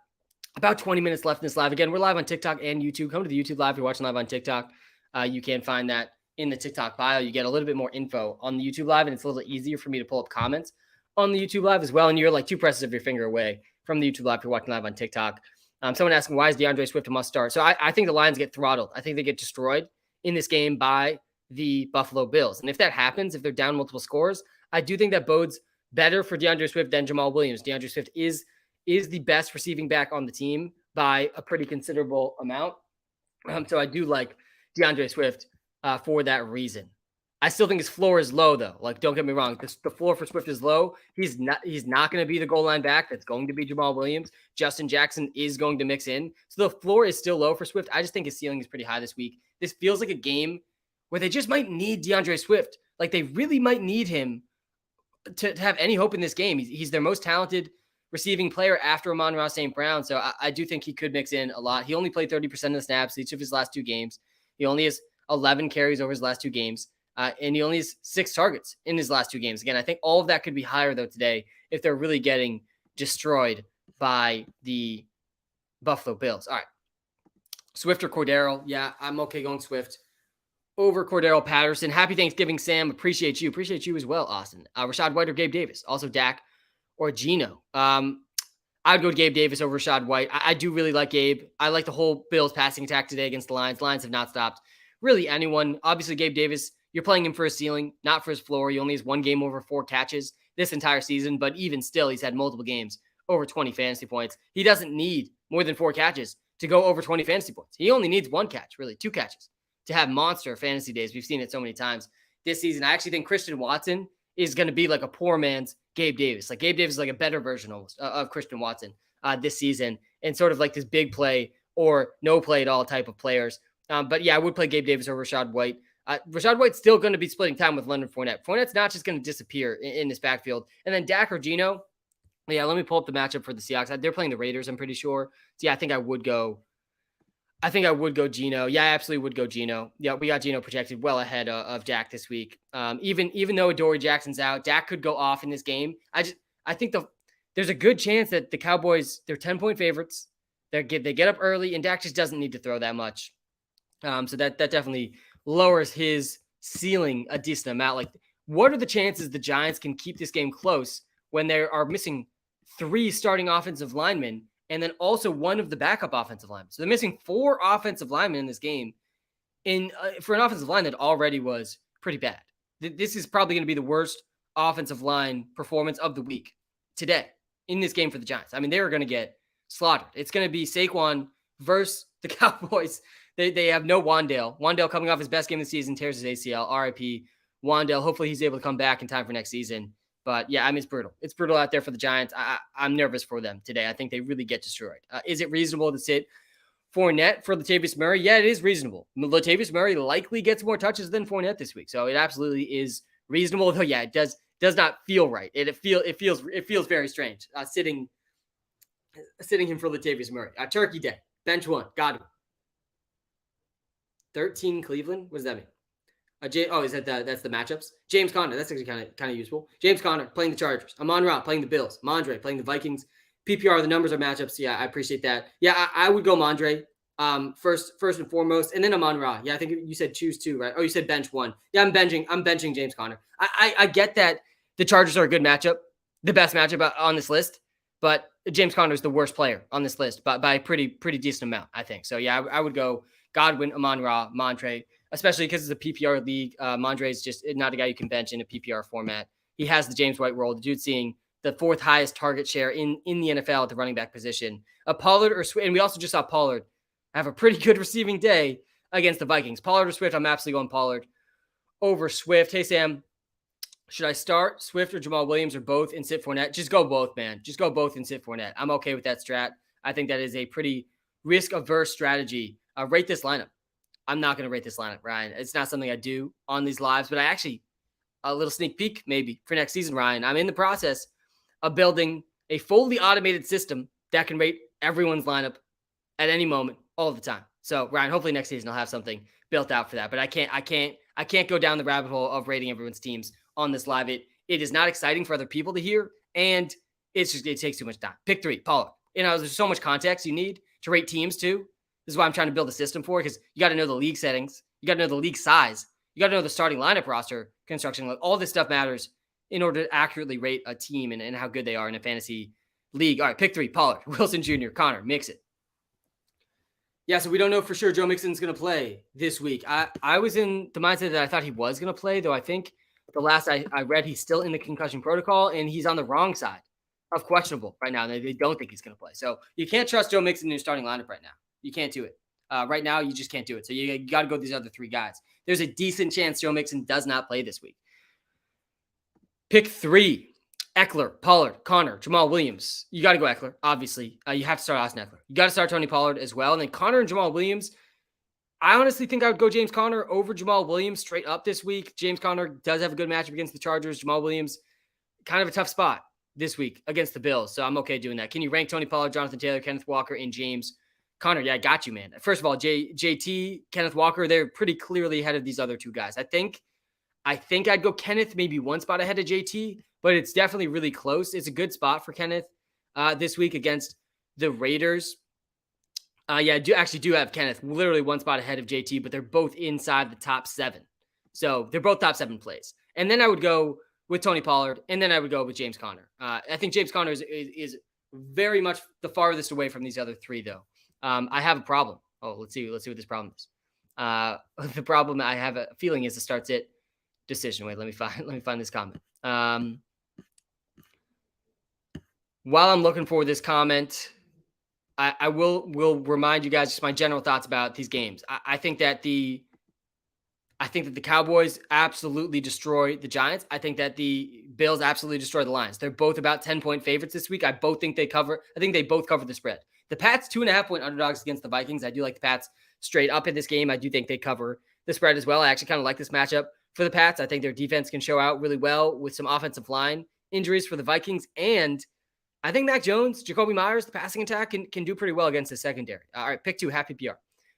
about 20 minutes left in this live. Again, we're live on TikTok and YouTube. Come to the YouTube live if you're watching live on TikTok. You can find that in the TikTok bio. You get a little bit more info on the YouTube live, and it's a little easier for me to pull up comments on the YouTube live as well. And you're like 2 presses of your finger away from the YouTube live if you're watching live on TikTok. Someone asking, why is DeAndre Swift a must start? So I think the Lions get throttled. I think they get destroyed in this game by the Buffalo Bills. And if that happens, if they're down multiple scores, I do think that bodes better for DeAndre Swift than Jamal Williams. DeAndre Swift is the best receiving back on the team by a pretty considerable amount. So I do like DeAndre Swift for that reason. I still think his floor is low, though. Like, don't get me wrong. The floor for Swift is low. He's not going to be the goal line back. That's going to be Jamal Williams. Justin Jackson is going to mix in. So the floor is still low for Swift. I just think his ceiling is pretty high this week. This feels like a game where they just might need DeAndre Swift. Like, they really might need him to have any hope in this game. He's their most talented receiving player after Amon-Ra St. Brown. So I do think he could mix in a lot. He only played 30% of the snaps each of his last 2 games. He only has 11 carries over his last 2 games. And he only has 6 targets in his last 2 games. Again, I think all of that could be higher, though, today if they're really getting destroyed by the Buffalo Bills. All right. Swift or Cordero? Yeah, I'm okay going Swift over Cordero Patterson. Happy Thanksgiving, Sam. Appreciate you. Appreciate you as well, Austin. Rashad White or Gabe Davis? Also Dak or Geno. I'd go to Gabe Davis over Rashad White. I do really like Gabe. I like the whole Bills passing attack today against the Lions. Lions have not stopped really anyone. Obviously, Gabe Davis, you're playing him for his ceiling, not for his floor. He only has 1 game over 4 catches this entire season, but even still, he's had multiple games over 20 fantasy points. He doesn't need more than 4 catches to go over 20 fantasy points. He only needs 1 catch, really 2 catches to have monster fantasy days. We've seen it so many times this season. I actually think Christian Watson is going to be like a poor man's Gabe Davis. Like, Gabe Davis is like a better version almost of Christian Watson this season, and sort of like this big play or no play at all type of players. But yeah, I would play Gabe Davis over Rashad White. Rashad White's still going to be splitting time with Leonard Fournette. Fournette's not just going to disappear in this backfield. And then Dak or Geno. Yeah, let me pull up the matchup for the Seahawks. They're playing the Raiders, I'm pretty sure. So yeah, I think I would go I think I would go Geno. Yeah, I absolutely would go Geno. Yeah, we got Geno projected well ahead of Dak this week. Even though Adoree Jackson's out, Dak could go off in this game. I think there's a good chance that the Cowboys, they're 10-point favorites. They get up early, and Dak just doesn't need to throw that much. So that definitely lowers his ceiling a decent amount. Like, what are the chances the Giants can keep this game close when they are missing 3 starting offensive linemen and then also one of the backup offensive linemen? So they're missing 4 offensive linemen in this game for an offensive line that already was pretty bad. This is probably going to be the worst offensive line performance of the week today in this game for the Giants. I mean, they are going to get slaughtered. It's going to be Saquon versus the Cowboys. They have no Wan'Dale. Wan'Dale coming off his best game of the season, tears his ACL. RIP Wan'Dale. Hopefully he's able to come back in time for next season. But yeah, I mean, it's brutal. It's brutal out there for the Giants. I'm nervous for them today. I think they really get destroyed. Is it reasonable to sit Fournette for Latavius Murray? Yeah, it is reasonable. Latavius Murray likely gets more touches than Fournette this week. So it absolutely is reasonable. Though, yeah, it does not feel right. It feels very strange sitting him for Latavius Murray. Turkey Day. Bench 1. Godwin. 13 Cleveland. What does that mean? Is that's the matchups? James Conner. That's actually kind of useful. James Conner playing the Chargers. Amon-Ra playing the Bills. Mondre playing the Vikings. PPR, the numbers are matchups. Yeah, I appreciate that. Yeah, I would go Mondre first and foremost, and then Amon-Ra. Yeah, I think you said choose 2, right? Oh, you said bench 1. Yeah, I'm benching James Conner. I get that the Chargers are a good matchup, the best matchup on this list, but James Conner is the worst player on this list by a pretty decent amount, I think. So yeah, I would go Godwin, Amon-Ra, Mondre, especially because it's a PPR league. Mondre is just not a guy you can bench in a PPR format. He has the James White role. The dude's seeing the 4th highest target share in the NFL at the running back position. Pollard or Swift, and we also just saw Pollard have a pretty good receiving day against the Vikings. Pollard or Swift, I'm absolutely going Pollard over Swift. Hey, Sam, should I start Swift or Jamal Williams or both and sit Fournette? Just go both, man. Just go both and sit Fournette. I'm okay with that strat. I think that is a pretty risk-averse strategy. Rate this lineup. I'm not going to rate this lineup, Ryan. It's not something I do on these lives, but I actually, a little sneak peek maybe for next season, Ryan. I'm in the process of building a fully automated system that can rate everyone's lineup at any moment, all the time. So, Ryan, hopefully next season I'll have something built out for that. But I can't go down the rabbit hole of rating everyone's teams on this live. It is not exciting for other people to hear, and it takes too much time. Pick 3, Pollard. There's so much context you need to rate teams too. This is why I'm trying to build a system for it, because you got to know the league settings. You got to know the league size. You got to know the starting lineup roster construction. Like, all this stuff matters in order to accurately rate a team and how good they are in a fantasy league. All right, pick 3, Pollard, Wilson Jr., Connor, mix it. Yeah, so we don't know for sure Joe Mixon's going to play this week. I was in the mindset that I thought he was going to play, though I think the last I read, he's still in the concussion protocol, and he's on the wrong side of questionable right now. They don't think he's going to play. So you can't trust Joe Mixon in your starting lineup right now. You can't do it. Right now, you just can't do it. So you got to go with these other 3 guys. There's a decent chance Joe Mixon does not play this week. Pick 3, Eckler, Pollard, Connor, Jamal Williams. You got to go Eckler, obviously. You have to start Austin Eckler. You got to start Tony Pollard as well. And then Connor and Jamal Williams, I honestly think I would go James Conner over Jamal Williams straight up this week. James Conner does have a good matchup against the Chargers. Jamal Williams, kind of a tough spot this week against the Bills. So I'm okay doing that. Can you rank Tony Pollard, Jonathan Taylor, Kenneth Walker, and James Conner? Yeah, I got you, man. First of all, JT, Kenneth Walker, they're pretty clearly ahead of these other 2 guys. I think I'd go Kenneth maybe 1 spot ahead of JT, but it's definitely really close. It's a good spot for Kenneth this week against the Raiders. Yeah, I do have Kenneth literally 1 spot ahead of JT, but they're both inside the top 7. So they're both top 7 plays. And then I would go with Tony Pollard, and then I would go with James Conner. I think James Conner is very much the farthest away from these other 3, though. I have a problem. Let's see what this problem is. The problem I have a feeling is the start sit decision. Wait, let me find this comment. While I'm looking for this comment, I will remind you guys just my general thoughts about these games. I think that the Cowboys absolutely destroy the Giants. I think that the Bills absolutely destroy the Lions. They're both about 10-point favorites this week. I think they both cover the spread. The Pats 2.5-point underdogs against the Vikings. I do like the Pats straight up in this game. I do think they cover the spread as well. I actually kind of like this matchup for the Pats. I think their defense can show out really well with some offensive line injuries for the Vikings. And I think Mac Jones, Jacoby Myers, the passing attack can do pretty well against the secondary. All right, pick 2, happy PR.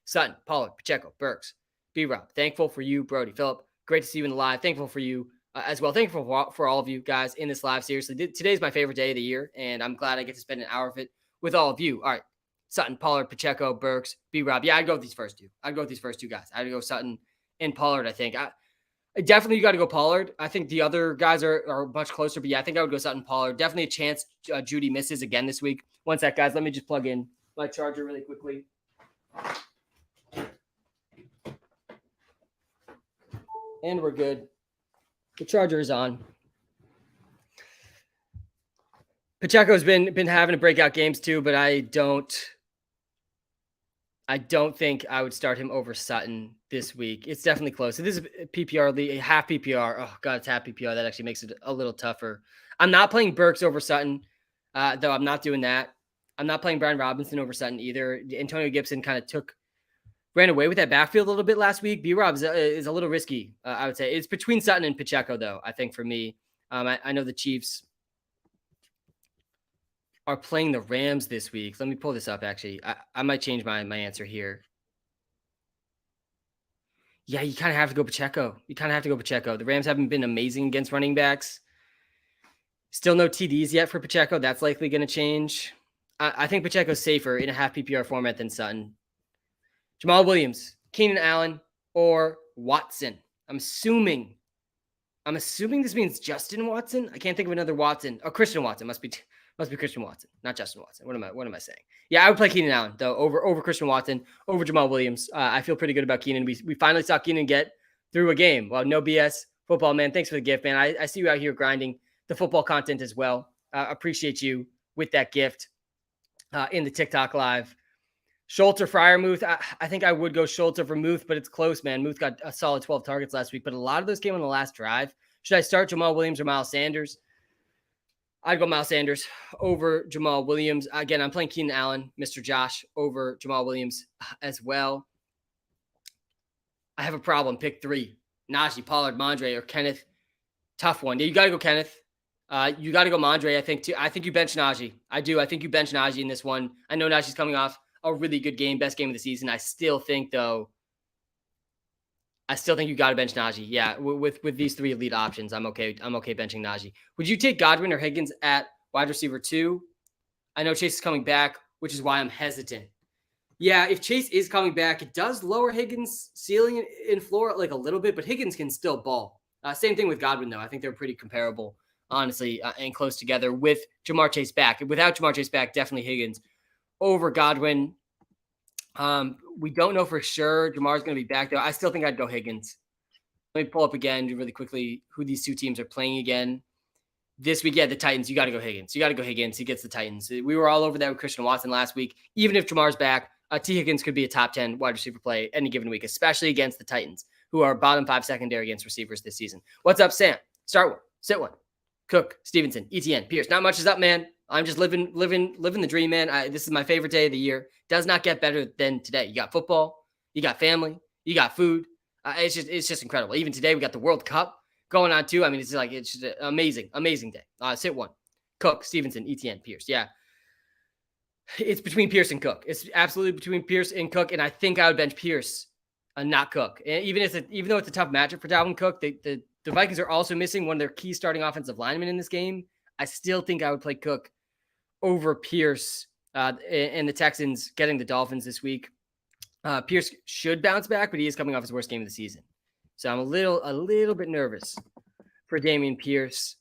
Sutton, Pollard, Pacheco, Burks, B-Rob. Thankful for you, Brody, Phillip. Great to see you in the live. Thankful for you as well. Thankful for all of you guys in this live. Seriously, today's my favorite day of the year, and I'm glad I get to spend an hour of it with all of you. All right, Sutton, Pollard, Pacheco, Burks, B-Rob. Yeah, I'd go with these first two. I'd go with these first two guys. I'd go Sutton and Pollard, I think. Definitely, you got to go Pollard. I think the other guys are much closer, but yeah, I think I would go Sutton Pollard. Definitely a chance Judy misses again this week. One sec, guys. Let me just plug in my charger really quickly. And we're good. The charger is on. Pacheco's been having a breakout games too, but I don't think I would start him over Sutton this week. It's definitely close. So this is a PPR league, a half PPR. Oh God, it's half PPR. That actually makes it a little tougher. I'm not playing Burks over Sutton, though. I'm not doing that. I'm not playing Brian Robinson over Sutton either. Antonio Gibson kind of ran away with that backfield a little bit last week. B-Rob is a little risky, I would say. It's between Sutton and Pacheco, though, I think, for me. I know the Chiefs are playing the Rams this week. Let me pull this up, actually. I might change my answer here. Yeah, you kind of have to go Pacheco. The Rams haven't been amazing against running backs. Still no TDs yet for Pacheco. That's likely going to change. I think Pacheco's safer in a half PPR format than Sutton. Jamal Williams, Keenan Allen, or Watson. I'm assuming this means Justin Watson. I can't think of another Watson. Oh, Christian Watson must be Christian Watson, not Justin Watson. What am I saying? Yeah, I would play Keenan Allen though over Christian Watson, over Jamal Williams. I feel pretty good about Keenan. We finally saw Keenan get through a game. Well, no BS football, man. Thanks for the gift, man. I see you out here grinding the football content as well. Appreciate you with that gift in the TikTok live. Schultz or Freiermuth? I think I would go Schultz over Muth, but it's close, man. Muth got a solid 12 targets last week, but a lot of those came on the last drive. Should I start Jamal Williams or Miles Sanders? I'd go Miles Sanders over Jamal Williams. Again, I'm playing Keenan Allen, Mr. Josh, over Jamal Williams as well. I have a problem. Pick three. Najee, Pollard, Mondre, or Kenneth. Tough one. Yeah, you got to go Kenneth. You got to go Mondre, I think, too. I think you bench Najee. I do. I think you bench Najee in this one. I know Najee's coming off a really good game, best game of the season. I still think you got to bench Najee. Yeah, with these three elite options, I'm okay benching Najee. Would you take Godwin or Higgins at wide receiver 2? I know Chase is coming back, which is why I'm hesitant. Yeah, if Chase is coming back, it does lower Higgins' ceiling and floor like a little bit, but Higgins can still ball. Same thing with Godwin, though. I think they're pretty comparable, honestly, and close together with Jamar Chase back. Without Jamar Chase back, definitely Higgins over Godwin. We don't know for sure Jamar's going to be back, though. I still think I'd go Higgins. Let me pull up again really quickly who these two teams are playing again. This week, yeah, the Titans. You got to go Higgins. He gets the Titans. We were all over that with Christian Watson last week. Even if Jamar's back, T. Higgins could be a top 10 wide receiver play any given week, especially against the Titans, who are bottom 5 secondary against receivers this season. What's up, Sam? Start one. Sit one. Cook, Stevenson, ETN, Pierce. Not much is up, man. I'm just living the dream, man. This is my favorite day of the year. Does not get better than today. You got football, you got family, you got food. It's just incredible. Even today, we got the World Cup going on too. I mean, it's just an amazing day. Sit one. Cook, Stevenson, ETN, Pierce. Yeah, it's between Pierce and Cook. It's absolutely between Pierce and Cook, and I think I would bench Pierce, not Cook. And even though it's a tough matchup for Dalvin Cook, the Vikings are also missing one of their key starting offensive linemen in this game. I still think I would play Cook over Pierce and the Texans getting the Dolphins this week. Pierce should bounce back, but he is coming off his worst game of the season. So I'm a little bit nervous for Dameon Pierce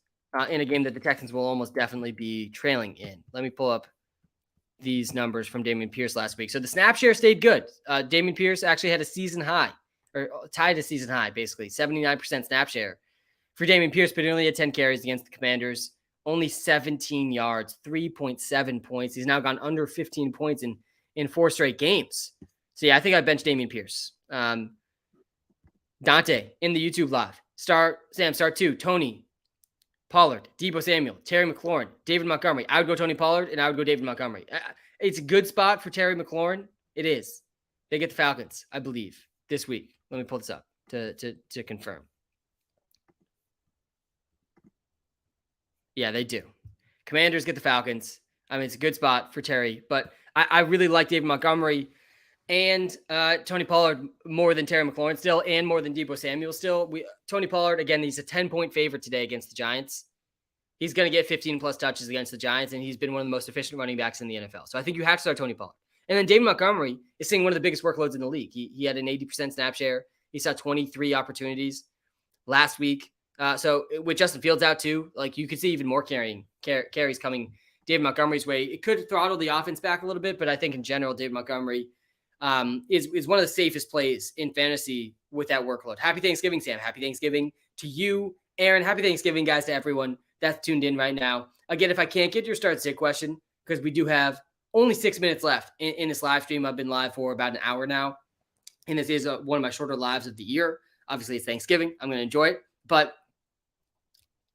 in a game that the Texans will almost definitely be trailing in. Let me pull up these numbers from Dameon Pierce last week. So the snap share stayed good. Dameon Pierce actually had a season high, or tied a season high, basically 79% snap share for Dameon Pierce, but he only had 10 carries against the Commanders. Only 17 yards, 3.7 points. He's now gone under 15 points in 4 straight games. So, yeah, I think I benched Dameon Pierce. Dante in the YouTube live. Start 2. Tony, Pollard, Deebo Samuel, Terry McLaurin, David Montgomery. I would go Tony Pollard, and I would go David Montgomery. It's a good spot for Terry McLaurin. It is. They get the Falcons, I believe, this week. Let me pull this up to confirm. Yeah, they do. Commanders get the Falcons. I mean, it's a good spot for Terry, but I really like David Montgomery. and Tony Pollard more than Terry McLaurin still, and more than Deebo Samuel still. Tony Pollard, again, he's a 10-point favorite today against the Giants. He's going to get 15 plus touches against the Giants, and he's been one of the most efficient running backs in the NFL. So I think you have to start Tony Pollard. And then David Montgomery is seeing one of the biggest workloads in the league. He had an 80% snap share. He saw 23 opportunities last week. So with Justin Fields out too, like you could see even more carries coming David Montgomery's way. It could throttle the offense back a little bit, but I think in general, David Montgomery is one of the safest plays in fantasy with that workload. Happy Thanksgiving, Sam. Happy Thanksgiving to you, Aaron. Happy Thanksgiving, guys, to everyone that's tuned in right now. Again, if I can't get your start sit question, because we do have only 6 minutes left in this live stream. I've been live for about an hour now, and this is one of my shorter lives of the year. Obviously, it's Thanksgiving. I'm going to enjoy it. But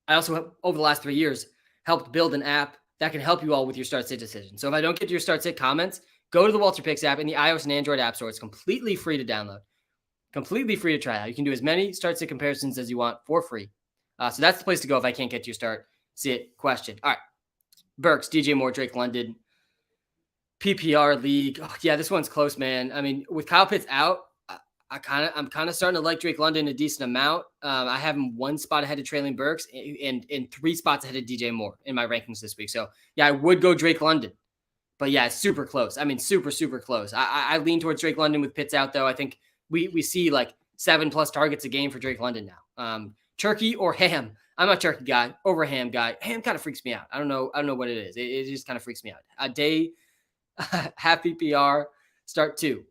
I also have, over the last 3 years, helped build an app that can help you all with your start sit decision. So if I don't get to your start sit comments, go to the WalterPicks app in the iOS and Android app store. It's completely free to download, completely free to try out. You can do as many start sit comparisons as you want for free. So that's the place to go if I can't get to your start sit question. All right. Burks, DJ Moore, Drake London, PPR league. Oh, yeah, this one's close, man. I mean, with Kyle Pitts out, I'm kind of starting to like Drake London a decent amount. I have him 1 spot ahead of Traylon Burks and 3 spots ahead of DJ Moore in my rankings this week. So yeah, I would go Drake London, but yeah, it's super close. I mean, super close. I lean towards Drake London with Pitts out though. I think we see like 7+ targets a game for Drake London now. Turkey or ham? I'm a turkey guy over a ham guy. Ham kind of freaks me out. I don't know what it is. It just kind of freaks me out. A day, half PPR, start 2.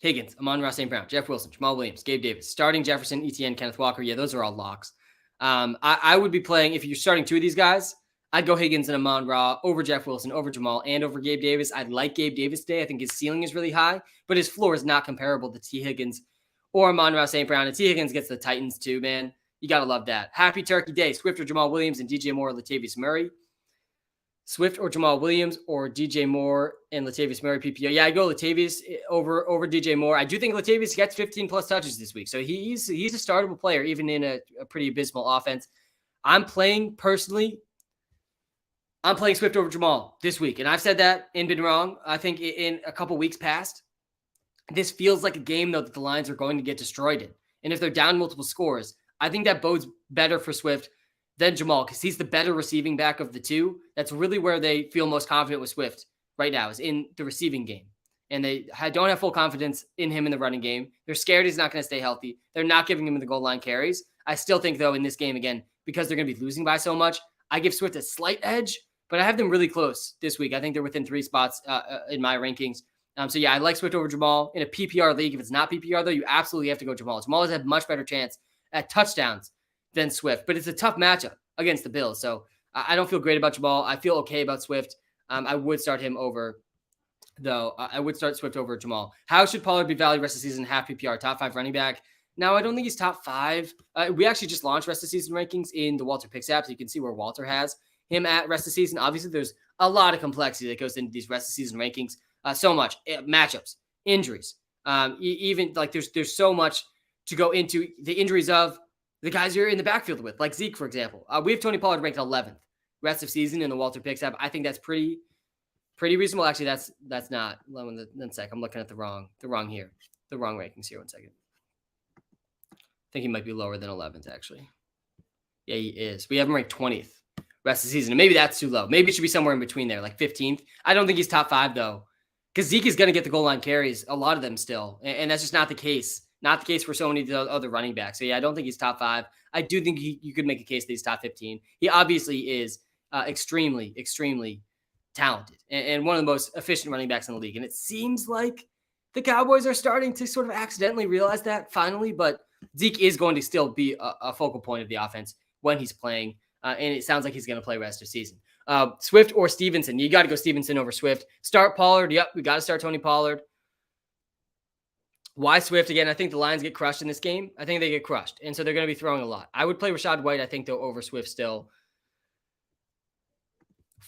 Higgins, Amon-Ra St. Brown, Jeff Wilson, Jamal Williams, Gabe Davis, starting Jefferson, ETN, Kenneth Walker. Yeah, those are all locks. I would be playing, if you're starting 2 of these guys, I'd go Higgins and Amon-Ra over Jeff Wilson, over Jamal, and over Gabe Davis. I'd like Gabe Davis today. I think his ceiling is really high, but his floor is not comparable to T. Higgins or Amon-Ra St. Brown. And T. Higgins gets the Titans too, man. You got to love that. Happy Turkey Day. Swift or Jamal Williams and DJ Moore or Latavius Murray. Swift or Jamal Williams or DJ Moore and Latavius Murray PPO. Yeah, I go Latavius over DJ Moore. I do think Latavius gets 15+ touches this week. So he's a startable player, even in a pretty abysmal offense. I'm playing Swift over Jamal this week. And I've said that and been wrong. I think in a couple weeks past, this feels like a game, though, that the Lions are going to get destroyed in. And if they're down multiple scores, I think that bodes better for Swift than Jamal because he's the better receiving back of the two. That's really where they feel most confident with Swift right now is in the receiving game. And they don't have full confidence in him in the running game. They're scared he's not going to stay healthy. They're not giving him the goal line carries. I still think, though, in this game, again, because they're going to be losing by so much, I give Swift a slight edge, but I have them really close this week. I think they're within 3 spots in my rankings. So, yeah, I like Swift over Jamal. In a PPR league, if it's not PPR, though, you absolutely have to go Jamal. Jamal has a much better chance at touchdowns than Swift, but it's a tough matchup against the Bills. So I don't feel great about Jamal. I feel okay about Swift. I would start him over, though. I would start Swift over Jamal. How should Pollard be valued rest of the season? Half PPR, top 5 running back. Now, I don't think he's top 5. We actually just launched rest of the season rankings in the WalterPicks app, so you can see where Walter has him at rest of the season. Obviously, there's a lot of complexity that goes into these rest of the season rankings. So much matchups, injuries, even like there's so much to go into the injuries of the guys you're in the backfield with, like Zeke, for example. We have Tony Pollard ranked 11th rest of season in the WalterPicks app. I think that's pretty reasonable. Actually, that's not. One sec. I'm looking at the wrong rankings here. 1 second. I think he might be lower than 11th, actually. Yeah, he is. We have him ranked 20th rest of the season. And maybe that's too low. Maybe it should be somewhere in between there, like 15th. I don't think he's top 5, though, because Zeke is going to get the goal line carries, a lot of them still. And that's just not the case. Not the case for so many other running backs. So, yeah, I don't think he's top 5. I do think you could make a case that he's top 15. He obviously is extremely, extremely talented and one of the most efficient running backs in the league. And it seems like the Cowboys are starting to sort of accidentally realize that finally. But Zeke is going to still be a focal point of the offense when he's playing. And it sounds like he's going to play rest of season. Swift or Stevenson? You got to go Stevenson over Swift. Start Pollard. Yep, we got to start Tony Pollard. Why Swift? Again, I think the Lions get crushed in this game. I think they get crushed. And so they're going to be throwing a lot. I would play Rachaad White, I think, though, over Swift still.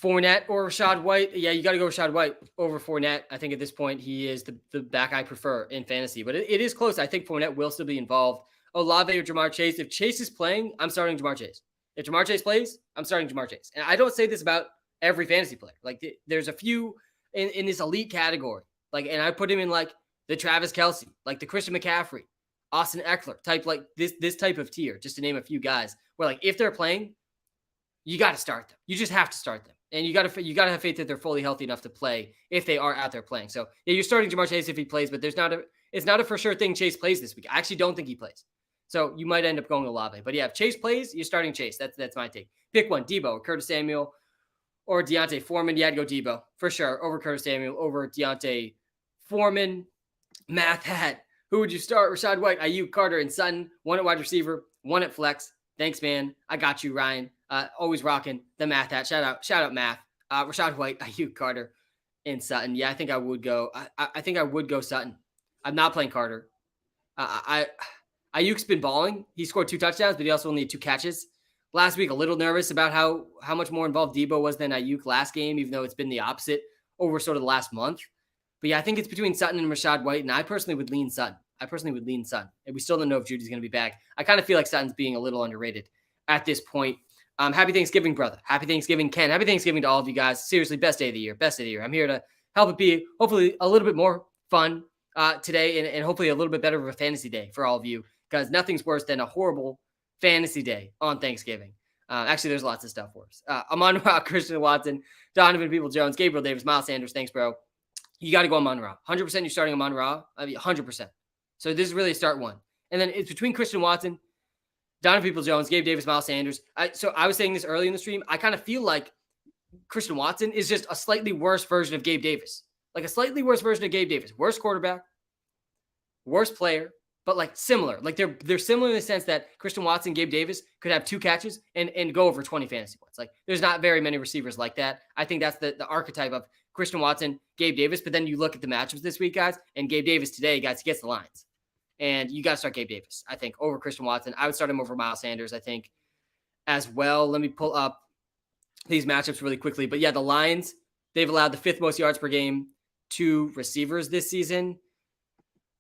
Fournette or Rachaad White? Yeah, you got to go Rachaad White over Fournette. I think at this point he is the back I prefer in fantasy. But it is close. I think Fournette will still be involved. Olave or Jamar Chase. If Chase is playing, I'm starting Jamar Chase. If Jamar Chase plays, I'm starting Jamar Chase. And I don't say this about every fantasy player. Like there's a few in this elite category. Like, and I put him in like the Travis Kelce, like the Christian McCaffrey, Austin Eckler type, like this type of tier, just to name a few guys. Where like if they're playing, you got to start them. You just have to start them, and you got to have faith that they're fully healthy enough to play if they are out there playing. So yeah, you're starting Jamar Chase if he plays, but it's not a for sure thing. Chase plays this week. I actually don't think he plays. So you might end up going to Olave. But yeah, if Chase plays, you're starting Chase. That's my take. Pick one: Debo or Curtis Samuel or Deontay Foreman. Yeah, I'd go Debo for sure over Curtis Samuel, over Deontay Foreman. Math hat. Who would you start? Rashad White, Ayuk, Carter, and Sutton. One at wide receiver, one at flex. Thanks, man. I got you, Ryan. Always rocking the math hat. Shout out, Math. Rashad White, Ayuk, Carter, and Sutton. Yeah, I think I would go. I think I would go Sutton. I'm not playing Carter. Ayuk's been balling. He scored 2 touchdowns, but he also only had 2 catches. Last week, a little nervous about how much more involved Debo was than Ayuk last game, even though it's been the opposite over sort of the last month. But yeah, I think it's between Sutton and Rashad White, and I personally would lean Sutton. And we still don't know if Judy's going to be back. I kind of feel like Sutton's being a little underrated at this point. Happy Thanksgiving, brother. Happy Thanksgiving, Ken. Happy Thanksgiving to all of you guys. Seriously, best day of the year. I'm here to help it be hopefully a little bit more fun today and hopefully a little bit better of a fantasy day for all of you, because nothing's worse than a horrible fantasy day on Thanksgiving. Actually, there's lots of stuff worse. Amon-Ra, Christian Watson, Donovan Peoples-Jones, Gabriel Davis, Miles Sanders. Thanks, bro. You got to go Amon-Ra. 100% you're starting Amon-Ra. I mean, 100%. So this is really a start one. And then it's between Christian Watson, Donovan Peoples-Jones, Gabe Davis, Miles Sanders. So I was saying this early in the stream. I kind of feel like Christian Watson is just a slightly worse version of Gabe Davis. Like a slightly worse version of Gabe Davis. Worse quarterback, worse player, but like similar. Like they're similar in the sense that Christian Watson, Gabe Davis could have 2 catches and go over 20 fantasy points. Like there's not very many receivers like that. I think that's the archetype of Christian Watson, Gabe Davis. But then you look at the matchups this week, guys, and Gabe Davis today, guys, he gets the lines. And you got to start Gabe Davis, I think, over Christian Watson. I would start him over Miles Sanders, I think, as well. Let me pull up these matchups really quickly. But yeah, the Lions, they've allowed the 5th most yards per game to receivers this season.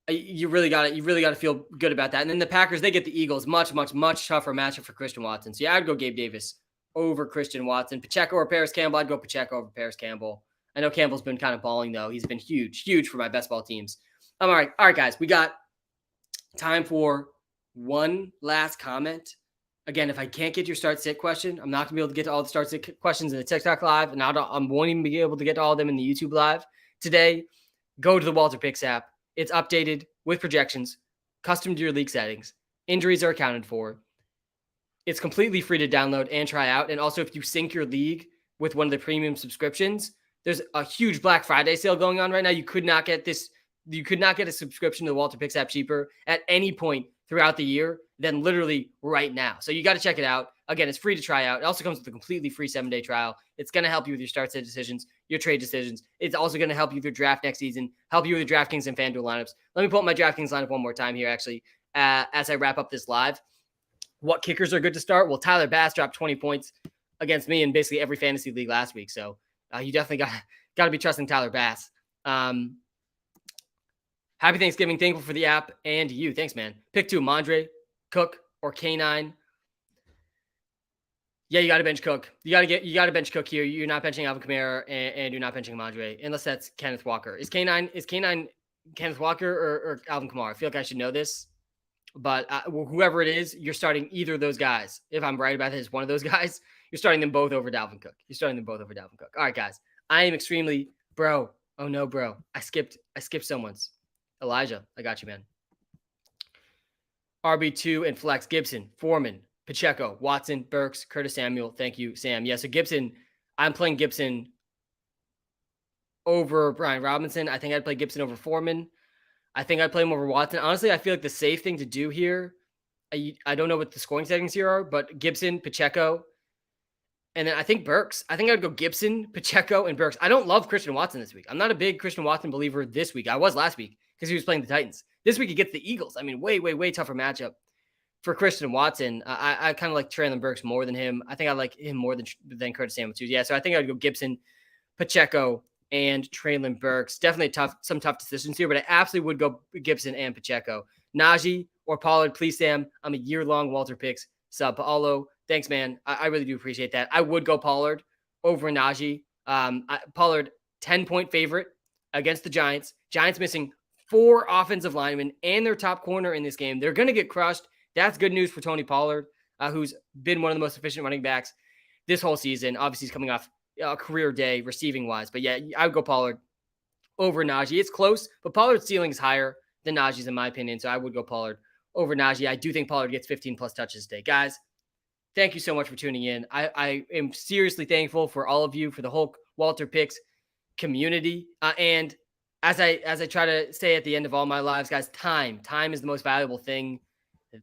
You really got to feel good about that. And then the Packers, they get the Eagles, much tougher matchup for Christian Watson. So yeah, I'd go Gabe Davis over Christian Watson. Pacheco or Paris Campbell, I'd go Pacheco over Paris Campbell. I know Campbell's been kind of balling though. He's been huge for my best ball teams. All right, guys, we got time for one last comment. Again, if I can't get your start sit question, I'm not gonna be able to get to all the start sit questions in the TikTok live, and I won't even be able to get to all of them in the YouTube live today. Go to the WalterPicks app. It's updated with projections, custom to your league settings. Injuries are accounted for. It's completely free to download and try out. And also, if you sync your league with one of the premium subscriptions, there's a huge Black Friday sale going on right now. You could not get this. You could not get a subscription to the WalterPicks app cheaper at any point throughout the year than literally right now. So you got to check it out. Again, it's free to try out. It also comes with a completely free 7-day trial. It's going to help you with your start set decisions, your trade decisions. It's also going to help you with your draft next season, help you with your DraftKings and FanDuel lineups. Let me pull up my DraftKings lineup one more time here, actually, as I wrap up this live. What kickers are good to start? Well, Tyler Bass dropped 20 points against me in basically every fantasy league last week. So you definitely got to be trusting Tyler Bass. Happy Thanksgiving. Thankful for the app and you. Thanks, man. Pick 2, Mondre, Cook, or K9. Yeah, you got to bench Cook. You got to bench Cook here. You're not benching Alvin Kamara and you're not benching Mondre unless that's Kenneth Walker. Is K9 Kenneth Walker or Alvin Kamara? I feel like I should know this, but whoever it is, you're starting either of those guys. If I'm right about this, one of those guys, you're starting them both over Dalvin Cook. All right, guys. I am extremely, bro. Oh no, bro. I skipped someone's. Elijah, I got you, man. RB2 and flex, Gibson, Foreman, Pacheco, Watson, Burks, Curtis Samuel. Thank you, Sam. Yeah, so Gibson, I'm playing Gibson over Brian Robinson. I think I'd play Gibson over Foreman. I think I'd play him over Watson. Honestly, I feel like the safe thing to do here, I don't know what the scoring settings here are, but Gibson, Pacheco, and then I think Burks. I think I'd go Gibson, Pacheco, and Burks. I don't love Christian Watson this week. I'm not a big Christian Watson believer this week. I was last week because he was playing the Titans. This week he gets the Eagles. I mean, way tougher matchup for Christian Watson. I kind of like Traylon Burks more than him. I think I like him more than Curtis Samuel too. Yeah, so I think I'd go Gibson, Pacheco, and Traylon Burks. Definitely some tough decisions here, but I absolutely would go Gibson and Pacheco. Najee or Pollard, please, Sam. I'm a year-long WalterPicks sub. Paulo, thanks, man. I really do appreciate that. I would go Pollard over Najee. Pollard, 10-point favorite against the Giants. Giants missing 4 offensive linemen and their top corner in this game. They're going to get crushed. That's good news for Tony Pollard, who's been one of the most efficient running backs this whole season. Obviously, he's coming off a career day receiving wise. But yeah, I would go Pollard over Najee. It's close, but Pollard's ceiling is higher than Najee's in my opinion. So I would go Pollard over Najee. I do think Pollard gets 15 plus touches today. Guys, thank you so much for tuning in. I am seriously thankful for all of you, for the whole Walter Picks community. And as I try to say at the end of all my lives, guys, time is the most valuable thing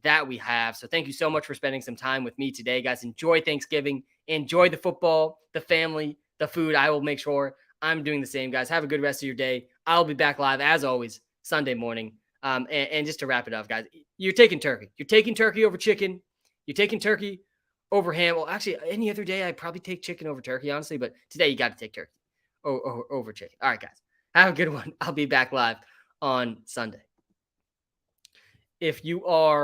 that we have. So thank you so much for spending some time with me today, guys. Enjoy Thanksgiving, enjoy the football, the family, the food. I will make sure I'm doing the same, guys. Have a good rest of your day. I'll be back live as always Sunday morning. And just to wrap it up, guys, you're taking turkey. You're taking turkey over chicken. You're taking turkey over ham. Well, actually, any other day I'd probably take chicken over turkey, honestly. But today you got to take turkey over chicken. All right, guys, have a good one. I'll be back live on Sunday. If you are